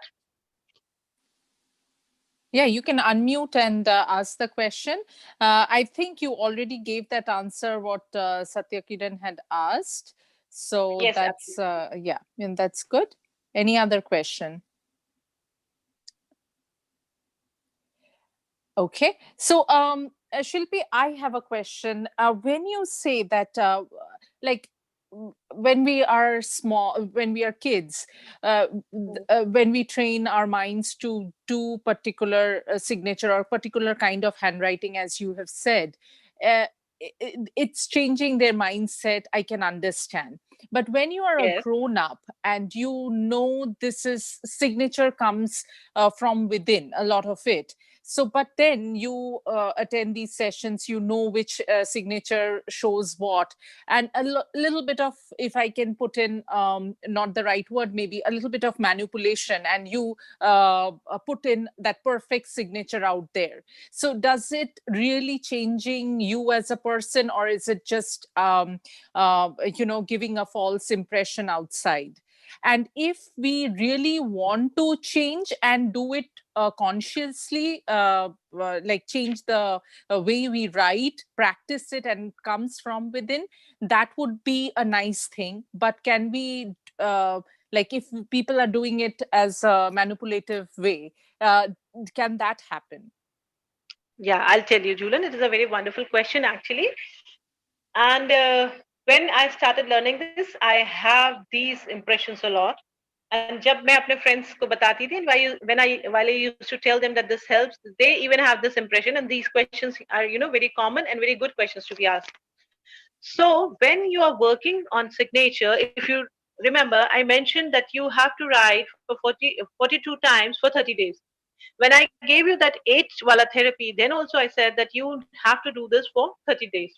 Speaker 2: Yeah, you can unmute and ask the question. I think you already gave that answer what Satya Kiran had asked. So
Speaker 3: Yes,
Speaker 2: that's,
Speaker 3: absolutely.
Speaker 2: yeah, and that's good. Any other question? Okay. So, Shilpi, I have a question. When you say that, like, when we are small, when we are kids, when we train our minds to do particular signature or particular kind of handwriting, as you have said, uh, it's changing their mindset. I can understand. But when you are a
Speaker 3: Yes.
Speaker 2: grown up and you know this is signature comes from within, a lot of it, So, but then you attend these sessions, you know which signature shows what, and a little bit of, if I can put in, not the right word, maybe a little bit of manipulation, and you put in that perfect signature out there. So does it really changing you as a person, or is it just, giving a false impression outside? And if we really want to change and do it consciously, like change the way we write, practice it, and comes from within, that would be a nice thing. But can we, like if people are doing it as a manipulative way, can that happen?
Speaker 3: Yeah, I'll tell you, Julian. It is a very wonderful question, actually. And when I started learning this, I have these impressions a lot. And जब मैं अपने friends को बताती थी, while I used to tell them that this helps, they even have this impression. And these questions are, very common and very good questions to be asked. So when you are working on signature, if you remember, I mentioned that you have to write for 42 times for 30 days. When I gave you that 8 wala therapy, then also I said that you have to do this for 30 days.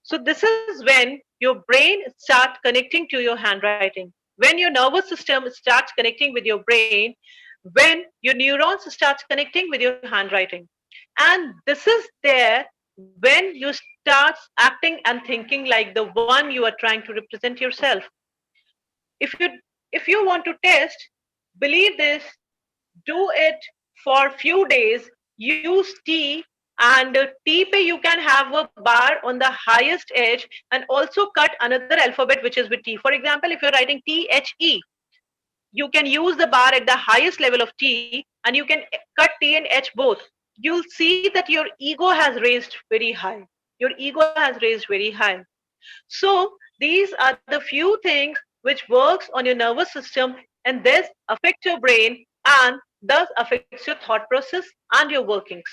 Speaker 3: So this is when your brain starts connecting to your handwriting. When your nervous system starts connecting with your brain, when your neurons starts connecting with your handwriting. And this is there when you start acting and thinking like the one you are trying to represent yourself. If you if you want to test, believe this, do it for few days, use T, and T pe you can have a bar on the highest edge, and also cut another alphabet which is with T. For example, if you're writing THE, you can use the bar at the highest level of T, and you can cut T and H both. You'll see that your ego has raised very high. Your ego has raised very high. So these are the few things which works on your nervous system, and this affects your brain and thus affects your thought process and your workings.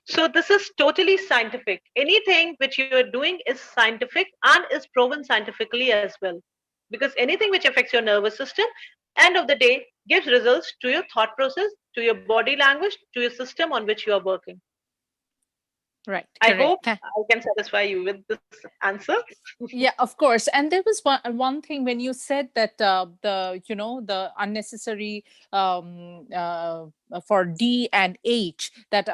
Speaker 3: So this is totally scientific. Anything which you are doing is scientific and is proven scientifically as well. Because anything which affects your nervous system, end of the day, gives results to your thought process, to your body language, to your system on which you are working.
Speaker 2: Right,
Speaker 3: I hope
Speaker 2: correct.
Speaker 3: I can satisfy you with this answer.
Speaker 2: Yeah, of course. And there was one thing when you said that the unnecessary, for D and H, that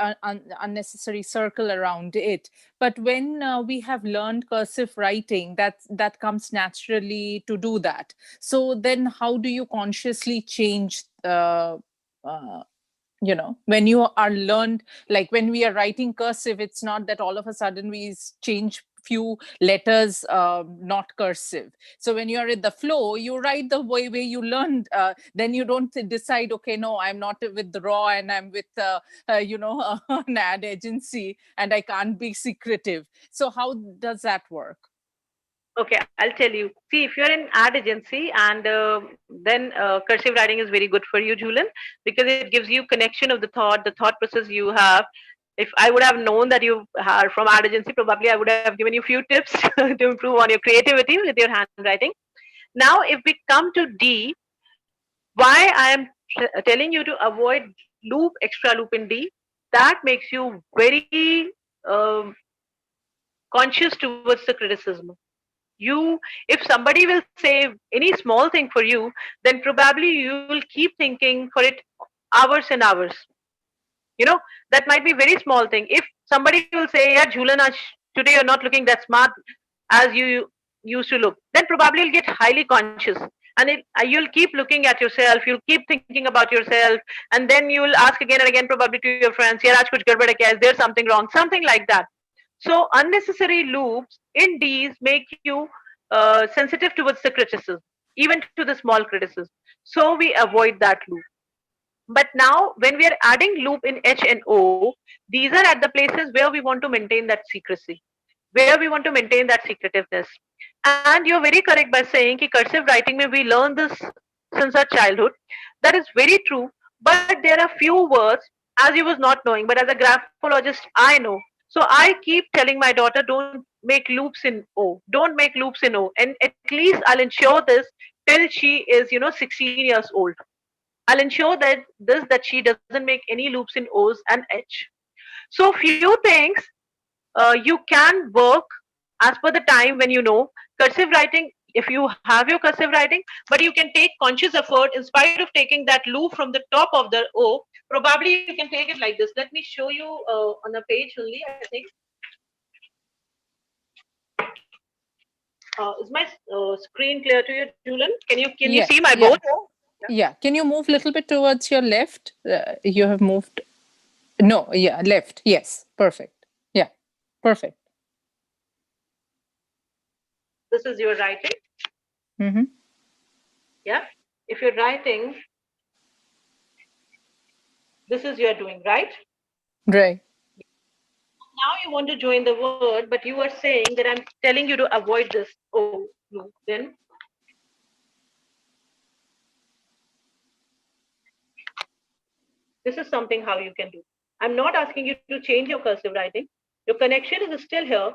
Speaker 2: unnecessary circle around it. But when we have learned cursive writing, that comes naturally to do that. So then how do you consciously change, uh, when you are learned, like when we are writing cursive, it's not that all of a sudden we change few letters, not cursive. So when you're in the flow, you write the way you learned. Then you don't decide, okay, no, I'm not with the raw, and I'm with an ad agency, and I can't be secretive. So how does that work?
Speaker 3: Okay, I'll tell you. See, if you're in ad agency, and then cursive writing is very good for you, Julian, because it gives you connection of the thought process you have. If I would have known that you are from ad agency, probably I would have given you few tips to improve on your creativity with your handwriting. Now, if we come to D, why I am telling you to avoid loop, extra loop in D, that makes you very um, conscious towards the criticism. You, if somebody will say any small thing for you, then probably you will keep thinking for it hours and hours. That might be very small thing. If somebody will say, yeah, Jhulan, today you're not looking that smart as you used to look, then probably you'll get highly conscious, and you'll keep looking at yourself, you'll keep thinking about yourself, and then you will ask again and again probably to your friends, yeah, Raj, kuch gadbad hai kya? Is there something wrong, something like that. So unnecessary loops in D's make you sensitive towards the criticism, even to the small criticism. So we avoid that loop. But now, when we are adding loop in H and O, these are at the places where we want to maintain that secrecy, where we want to maintain that secretiveness. And you're very correct by saying that cursive writing, mein we learn this since our childhood. That is very true. But there are few words, as you was not knowing, but as a graphologist, I know. So I keep telling my daughter, don't make loops in O. Don't make loops in O. And at least I'll ensure this till she is, 16 years old. I'll ensure that she doesn't make any loops in O's and H. So few things you can work as per the time when you know cursive writing. If you have your cursive writing, but you can take conscious effort in spite of taking that loop from the top of the O. Probably you can take it like this. Let me show you on a page only. I think is my screen clear to you, Julian? Can you see my
Speaker 2: Yes,
Speaker 3: board?
Speaker 2: yeah,
Speaker 3: Yeah.
Speaker 2: yeah. Can you move a little bit towards your left? You have moved. No, yeah, left. Yes, perfect. Yeah, perfect.
Speaker 3: This is your writing.
Speaker 2: Mm-hmm.
Speaker 3: Yeah. If you're writing, this is you're doing, right?
Speaker 2: Right.
Speaker 3: Now you want to join the word, but you are saying that I'm telling you to avoid this. Oh, no. Then this is something how you can do. I'm not asking you to change your cursive writing. Your connection is still here,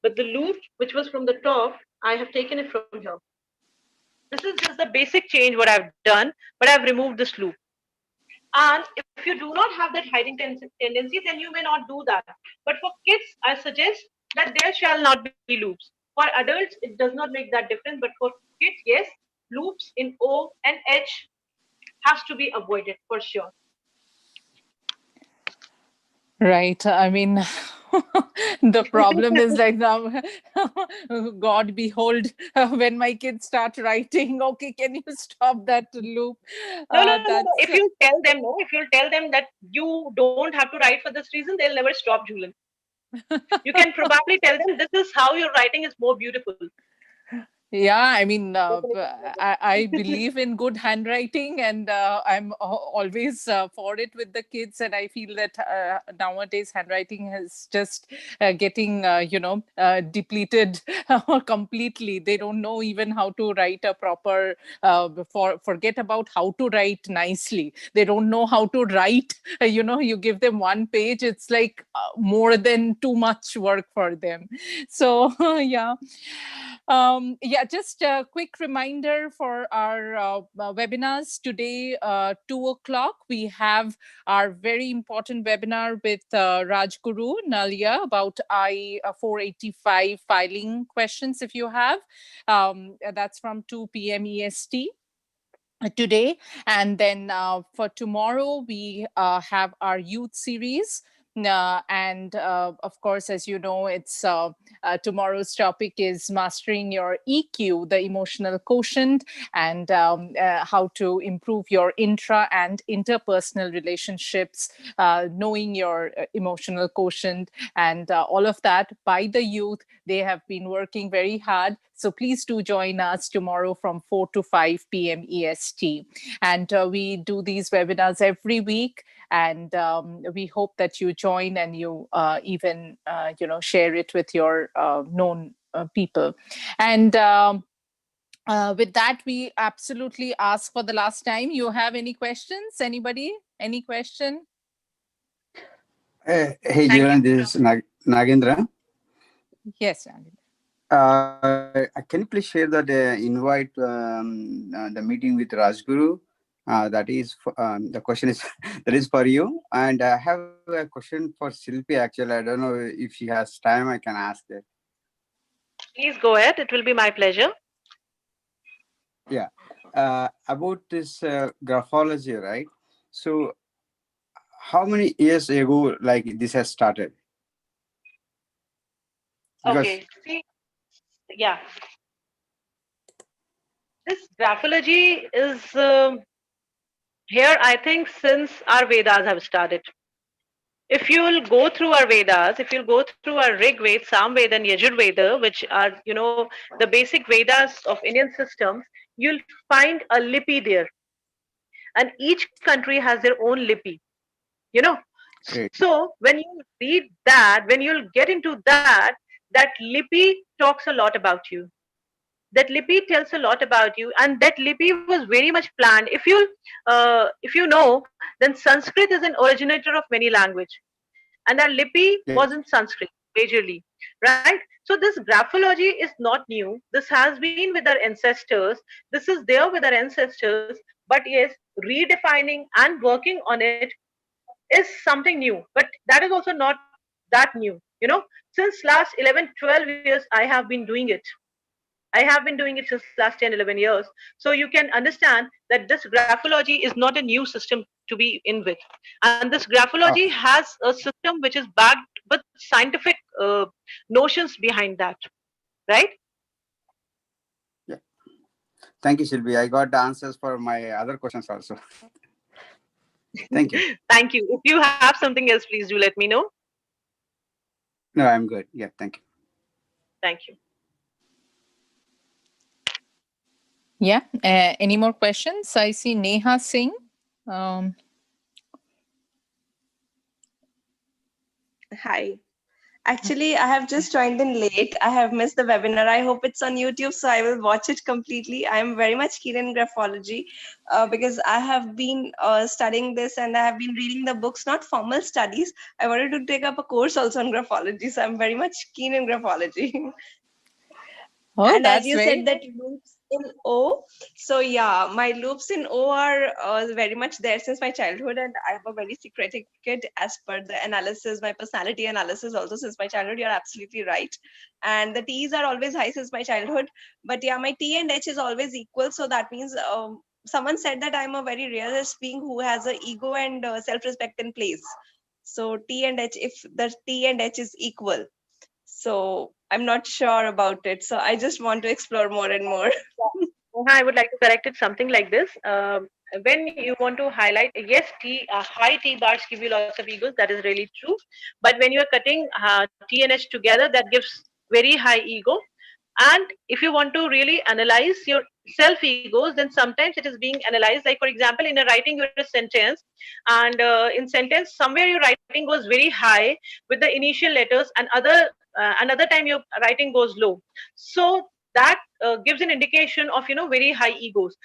Speaker 3: but the loop which was from the top, I have taken it from here. This is just the basic change what I've done, but I've removed this loop. And if you do not have that hiding tendency, then you may not do that. But for kids, I suggest that there shall not be loops. For adults, it does not make that difference. But for kids, yes, loops in O and H has to be avoided for sure.
Speaker 2: Right. I mean, the problem is like now, God behold, when my kids start writing, okay, can you stop that loop?
Speaker 3: No.
Speaker 2: That's
Speaker 3: If you tell them no, if you tell them that you don't have to write for this reason, they'll never stop, Julian. You can probably tell them this is how your writing is more beautiful.
Speaker 2: Yeah, I mean,
Speaker 3: Definitely.
Speaker 2: I believe in good handwriting, and I'm always for it with the kids. And I feel that nowadays handwriting is just getting, depleted completely. They don't know even how to write a proper. Forget about how to write nicely. They don't know how to write. You give them one page, it's like more than too much work for them. So yeah. Yeah, just a quick reminder for our webinars today, 2 o'clock. We have our very important webinar with Rajguru Nalia about I-485 filing questions if you have. That's from 2 p.m. EST today. And then for tomorrow, we have our youth series. And of course, as you know, it's tomorrow's topic is mastering your EQ, the emotional quotient, and how to improve your intra and interpersonal relationships, knowing your emotional quotient, and all of that by the youth. They have been working very hard. So please do join us tomorrow from 4 to 5 p.m. EST. And we do these webinars every week. And we hope that you join and you even, share it with your known people. And with that, we absolutely ask for the last time. You have any questions? Anybody? Any question?
Speaker 4: Hey,
Speaker 3: Thank
Speaker 4: Jilan,
Speaker 3: you.
Speaker 4: this is Nagendra.
Speaker 2: Yes, Anil.
Speaker 4: Can you please share that invite the meeting with Rajguru? That is the question is that is for you. And I have a question for Silpi. Actually, I don't know if she has time. I can ask it.
Speaker 3: Please go ahead. It will be my pleasure.
Speaker 4: Yeah. About this graphology, right? So, how many years ago, like this has started? Because
Speaker 3: Okay. See, yeah, this graphology is here, I think, since our Vedas have started. If you will go through our Vedas, if you'll go through our Rig Veda, Sam Veda, and Yajur Veda, which are, the basic Vedas of Indian systems, you'll find a lipi there. And each country has their own lipi, you know.
Speaker 4: great.
Speaker 3: So when you read that, when you'll get into that, that lipi talks a lot about you. That lipi tells a lot about you, and that lipi was very much planned. If you know, then Sanskrit is an originator of many language, and that lipi
Speaker 4: Yes.
Speaker 3: was in Sanskrit majorly, right? So this graphology is not new. This has been with our ancestors. This is there with our ancestors. But yes, redefining and working on it is something new, but that is also not that new. Since last 11, 12 years, I have been doing it. I have been doing it since last 10, 11 years. So you can understand that this graphology is not a new system to be in with. And this graphology
Speaker 4: Okay.
Speaker 3: has a system which is backed with scientific notions behind that, right?
Speaker 4: Yeah. Thank you, Shilpi. I got the answers for my other questions also. Thank you.
Speaker 3: Thank you. If you have something else, please do let me know.
Speaker 4: No, I'm good. Yeah, thank you.
Speaker 3: Thank you.
Speaker 2: Yeah. Any more questions? I see Neha Singh. Um,
Speaker 5: Hi. Actually, I have just joined in late. I have missed the webinar. I hope it's on YouTube, so I will watch it completely. I am very much keen in graphology because I have been studying this and I have been reading the books, not formal studies. I wanted to take up a course also on graphology, so I'm very much keen in graphology.
Speaker 2: oh,
Speaker 5: And as
Speaker 2: that's
Speaker 5: you
Speaker 2: very
Speaker 5: said that loops in O, so yeah, my loops in O are very much there since my childhood, and I have a very secretive kid as per the analysis, my personality analysis also since my childhood. You're absolutely right. And the T's are always high since my childhood. But yeah, my T and H is always equal. So that means someone said that I'm a very realist being who has a ego and self-respect in place. So T and H, if the T and H is equal. So I'm not sure about it. So I just want to explore more and more.
Speaker 3: I would like to correct it something like this. When you want to highlight, yes, high T bars give you lots of egos. That is really true. But when you are cutting T and H together, that gives very high ego. And if you want to really analyze your self egos, then sometimes it is being analyzed. Like, for example, in a writing your sentence, and in sentence, somewhere your writing goes very high with the initial letters, and another time your writing goes low. So that gives an indication of very high egos.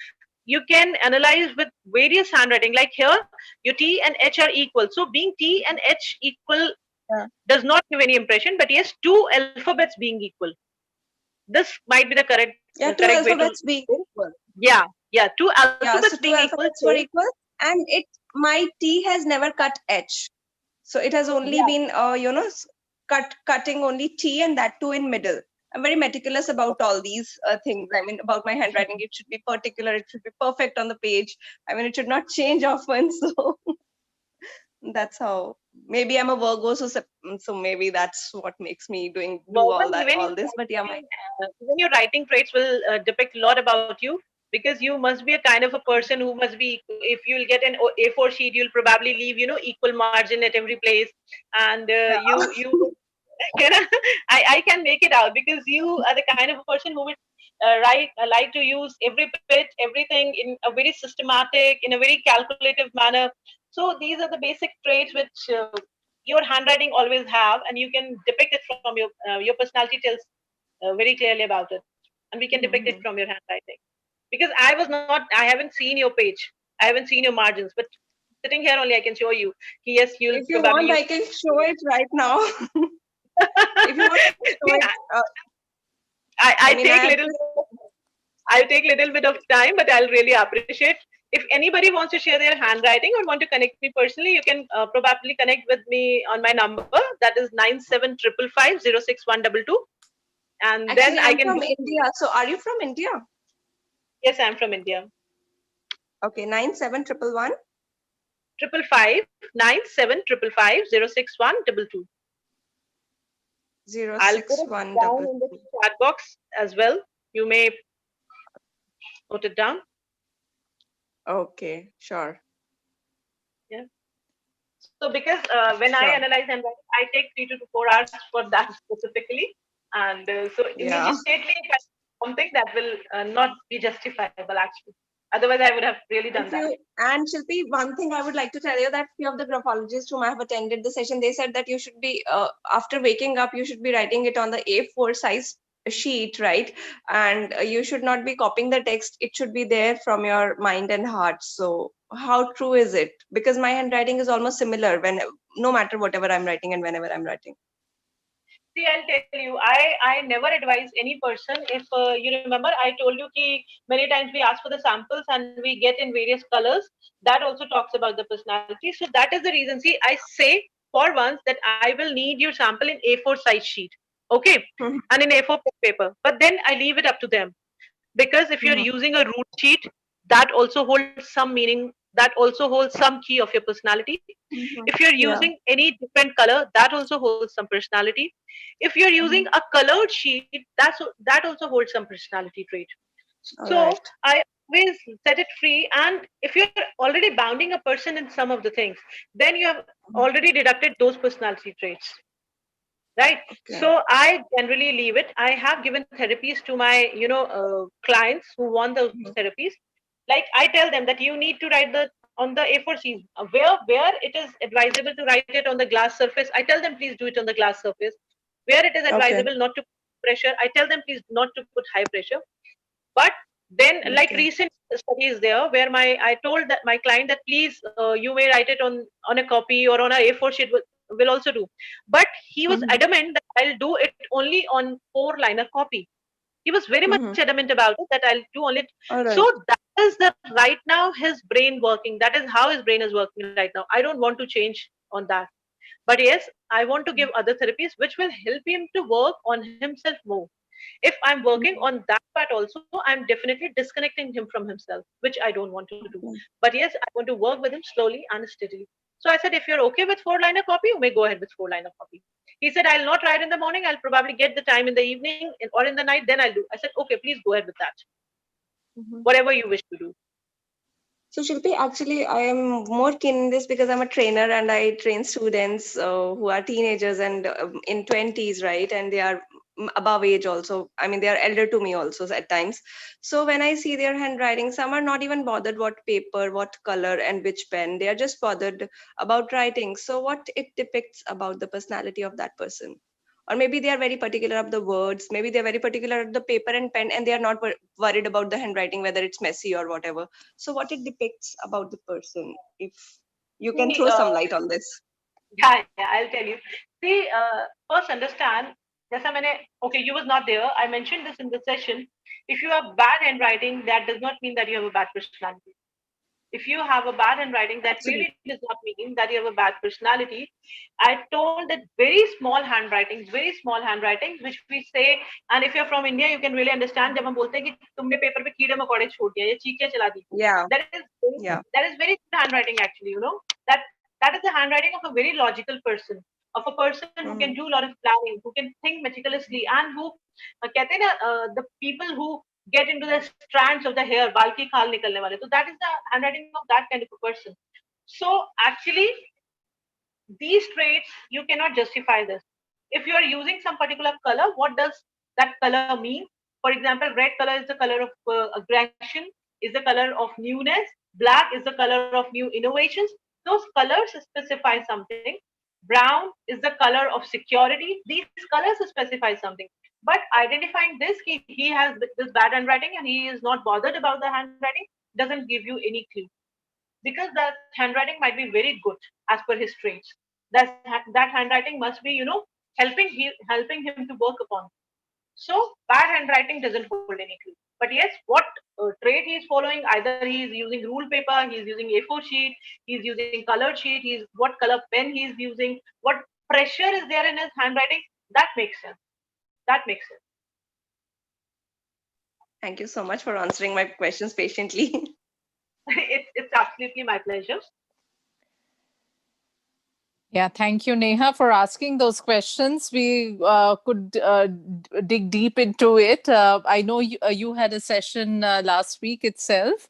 Speaker 3: You can analyze with various handwriting. Like here, your T and H are equal. So being T and H equal
Speaker 5: Yeah,
Speaker 3: does not give any impression. But yes, two alphabets being equal, this might be the
Speaker 5: yeah, two
Speaker 3: correct way to.
Speaker 5: alphabets being equal.
Speaker 3: Yeah, two
Speaker 5: Yeah,
Speaker 3: alphabets
Speaker 5: so two
Speaker 3: being equal.
Speaker 5: alphabets were equal, and my T has never cut H. So it has only
Speaker 3: Yeah,
Speaker 5: been cutting only T and that too in middle. I'm very meticulous about all these things. I mean, about my handwriting, it should be particular. It should be perfect on the page. I mean, it should not change often. So that's how. Maybe I'm a Virgo, so maybe that's what makes me do
Speaker 3: Well, even
Speaker 5: all this. But yeah,
Speaker 3: even your writing traits will depict a lot about you, because you must be a kind of a person who must be. If you'll get an A4 sheet, you'll probably leave equal margin at every place, and you I can make it out, because you are the kind of a person who would like to use every bit, everything in a very systematic, in a very calculative manner. So these are the basic traits which your handwriting always have, and you can depict it from your personality tells very clearly about it, and we can depict it
Speaker 5: Mhm.
Speaker 3: from your handwriting. Because I haven't seen your page, I haven't seen your margins, but sitting here only I can show you. Yes, you'll
Speaker 5: If you
Speaker 3: probably
Speaker 5: want,
Speaker 3: use.
Speaker 5: I can show it right now. If you want, I can show
Speaker 3: See,
Speaker 5: it.
Speaker 3: I
Speaker 5: I mean, I
Speaker 3: take
Speaker 5: have
Speaker 3: little. I'll take little bit of time, but I'll really appreciate. If anybody wants to share their handwriting or want to connect me personally, you can probably connect with me on my number. That is 9755506122, and then
Speaker 5: actually,
Speaker 3: I
Speaker 5: I'm
Speaker 3: can.
Speaker 5: from India. So, are you from India?
Speaker 3: Yes, I'm from India.
Speaker 5: Okay, 9711.
Speaker 3: 555 975550612. I'll put it down in the
Speaker 5: 06122.
Speaker 3: chat box as well. You may note it down.
Speaker 5: Okay, sure,
Speaker 3: Yeah. So because when I
Speaker 5: sure.
Speaker 3: analyze handwriting, I take 3 to 4 hours for that specifically, and so
Speaker 5: Yeah.
Speaker 3: immediately if I do something that will not be justifiable actually. Otherwise, I would have really done
Speaker 5: If
Speaker 3: that.
Speaker 5: you and Shilpi, one thing I would like to tell you that few of the graphologists whom I have attended the session, they said that you should be after waking up, you should be writing it on the A4 size sheet, right? And you should not be copying the text. It should be there from your mind and heart. So how true is it? Because my handwriting is almost similar when no matter whatever I'm writing and whenever I'm writing.
Speaker 3: See, I'll tell you, I never advise any person. If you remember, I told you ki many times we ask for the samples and we get in various colors. That also talks about the personality. So that is the reason. See, I say for once that I will need your sample in A4 size sheet, okay,
Speaker 5: Mhm.
Speaker 3: and in A4 paper. But then I leave it up to them, because if you're
Speaker 5: Mhm.
Speaker 3: using a root sheet, that also holds some meaning. That also holds some key of your personality. If
Speaker 5: Mhm.
Speaker 3: you're
Speaker 5: Yeah.
Speaker 3: using any different color, that also holds some personality. If you're using
Speaker 5: Mhm.
Speaker 3: a colored sheet, that also holds some personality trait.
Speaker 5: All
Speaker 3: So
Speaker 5: right.
Speaker 3: I always set it free. And if you're already bounding a person in some of the things, then you have already deducted those personality traits, right?
Speaker 5: Okay.
Speaker 3: So I generally leave it. I have given therapies to my clients who want those
Speaker 5: Mhm.
Speaker 3: therapies. Like, I tell them that you need to write the on the A4 sheet, where it is advisable to write it on the glass surface. I tell them, please do it on the glass surface. Where it is
Speaker 5: Okay.
Speaker 3: advisable not to put pressure, I tell them, please not to put high pressure. But then, like,
Speaker 5: Okay.
Speaker 3: recent studies there where I told that my client that, please, you may write it on a copy or on a A4 sheet, will also do. But he was
Speaker 5: Mhm.
Speaker 3: adamant that I'll do it only on 4-liner copy. He was very much
Speaker 5: Mhm.
Speaker 3: adamant about it, that I'll do only.
Speaker 5: All
Speaker 3: So
Speaker 5: right.
Speaker 3: that is the right now his brain working. That is how his brain is working right now. I don't want to change on that. But yes, I want to give other therapies which will help him to work on himself more. If I'm working
Speaker 5: Mhm.
Speaker 3: on that part also, I'm definitely disconnecting him from himself, which I don't want to do.
Speaker 5: Okay.
Speaker 3: But yes, I want to work with him slowly and steadily. So I said, if you're okay with 4-liner copy, you may go ahead with 4-liner copy. He said, I'll not write in the morning. I'll probably get the time in the evening or in the night. Then I'll do. I said, okay, please go ahead with that.
Speaker 5: Mhm.
Speaker 3: Whatever you wish to do.
Speaker 5: So Shilpi, actually, I am more keen in this because I'm a trainer and I train students who are teenagers and in 20s, right? And they are above age also. I mean, they are elder to me also at times. So when I see their handwriting, some are not even bothered what paper, what color, and which pen. They are just bothered about writing. So what it depicts about the personality of that person? Or maybe they are very particular of the words. Maybe they're very particular of the paper and pen, and they are not worried about the handwriting, whether it's messy or whatever. So what it depicts about the person, if you can
Speaker 3: See,
Speaker 5: throw some light on this.
Speaker 3: yeah, I'll tell you. See, first understand, जैसा मैंने, okay, you was not there. I mentioned this in the session. If you have bad handwriting, that does not mean that you have a bad personality. If you have a bad handwriting, that
Speaker 5: Absolutely.
Speaker 3: really does not mean that you have a bad personality. I told that very small handwritings, which we say, and if you're from India, you can really understand. जब हम बोलते हैं कि तुमने paper पे कीड़े मकोड़े छोड़ दिया, ये चीखें चला दी.
Speaker 5: Yeah, yeah.
Speaker 3: That is very good handwriting, actually. That that is the handwriting of a very logical person, of a person who can
Speaker 5: Hmm.
Speaker 3: do a lot of planning, who can think meticulously, and who कहते हैं ना, the people who get into the strands of the hair, बाल की खाल निकलने वाले. So that is the handwriting of that kind of a person. So actually, these traits, you cannot justify this. If you are using some particular color, what does that color mean? For example, red color is the color of aggression, is the color of newness. Black is the color of new innovations. Those colors specify something. Brown is the color of security. These colors specify something. But identifying this, he has this bad handwriting and he is not bothered about the handwriting, doesn't give you any clue, because that handwriting might be very good as per his traits. That handwriting must be, helping him to work upon. So bad handwriting doesn't hold any clue. But yes, what trait he is following, either he is using rule paper, he is using A4 sheet, he is using colored sheet, he is what color pen he is using, what pressure is there in his handwriting, that makes sense. That makes sense.
Speaker 5: Thank you so much for answering my questions patiently.
Speaker 3: It's absolutely my pleasure.
Speaker 2: Yeah, thank you, Neha, for asking those questions. We could dig deep into it. I know you had a session last week itself,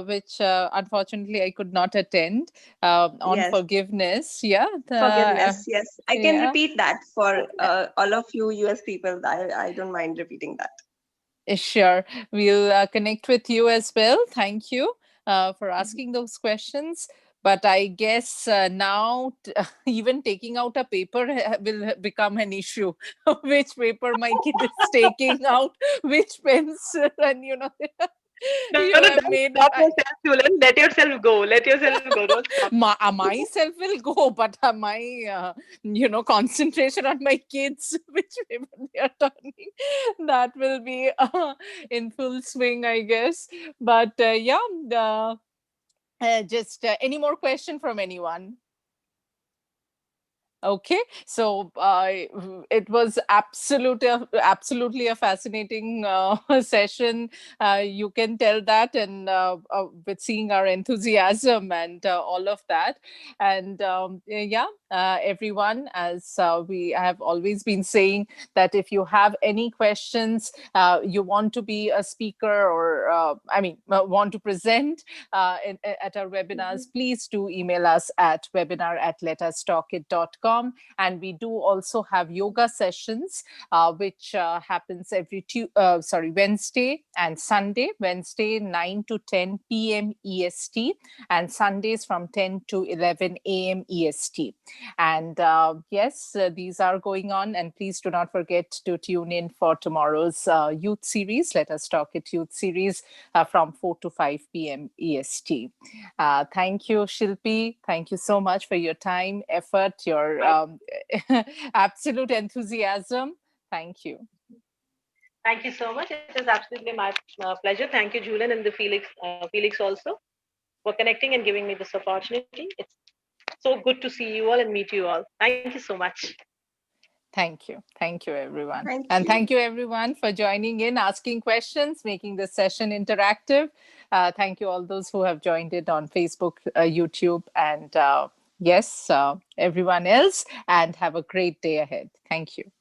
Speaker 2: which unfortunately I could not attend, on
Speaker 5: Yes,
Speaker 2: forgiveness. Yeah,
Speaker 5: forgiveness. Yes, I can
Speaker 2: yeah.
Speaker 5: repeat that for all of you US people. I don't mind repeating that.
Speaker 2: Sure. We'll connect with you as well. Thank you for asking those questions. But I guess now even taking out a paper will become an issue. Which paper my kid is taking out, which pencil, and You have
Speaker 3: don't
Speaker 2: made
Speaker 3: stop yourself, Julian. Let yourself go. Let yourself go. Don't stop.
Speaker 2: myself will go, but my concentration on my kids, which way they are turning, that will be in full swing, I guess. But just any more question from anyone? Okay, so it was absolutely a fascinating session. You can tell that, and with seeing our enthusiasm and all of that. And everyone, as we have always been saying, that if you have any questions, you want to be a speaker, or want to present at our webinars, please do email us at webinar@letustalkit.com. And we do also have yoga sessions, which happens every Wednesday and Sunday. Wednesday 9 to 10 p.m. EST, and Sundays from 10 to 11 a.m. EST. And yes, these are going on. And please do not forget to tune in for tomorrow's youth series, Let Us Talk It Youth series, from 4 to 5 p.m. EST. Thank you, Shilpi. Thank you so much for your time, effort, your absolute enthusiasm. Thank you.
Speaker 3: Thank you so much. It is absolutely my pleasure. Thank you, Julian, and the Felix also, for connecting and giving me this opportunity. It's so good to see you all and meet you all. Thank you so much.
Speaker 2: Thank you. Thank you, everyone.
Speaker 5: Thank
Speaker 2: Thank you, everyone, for joining in, asking questions, making this session interactive. Thank you, all those who have joined it on Facebook, YouTube, and yes, everyone else. And have a great day ahead. Thank you.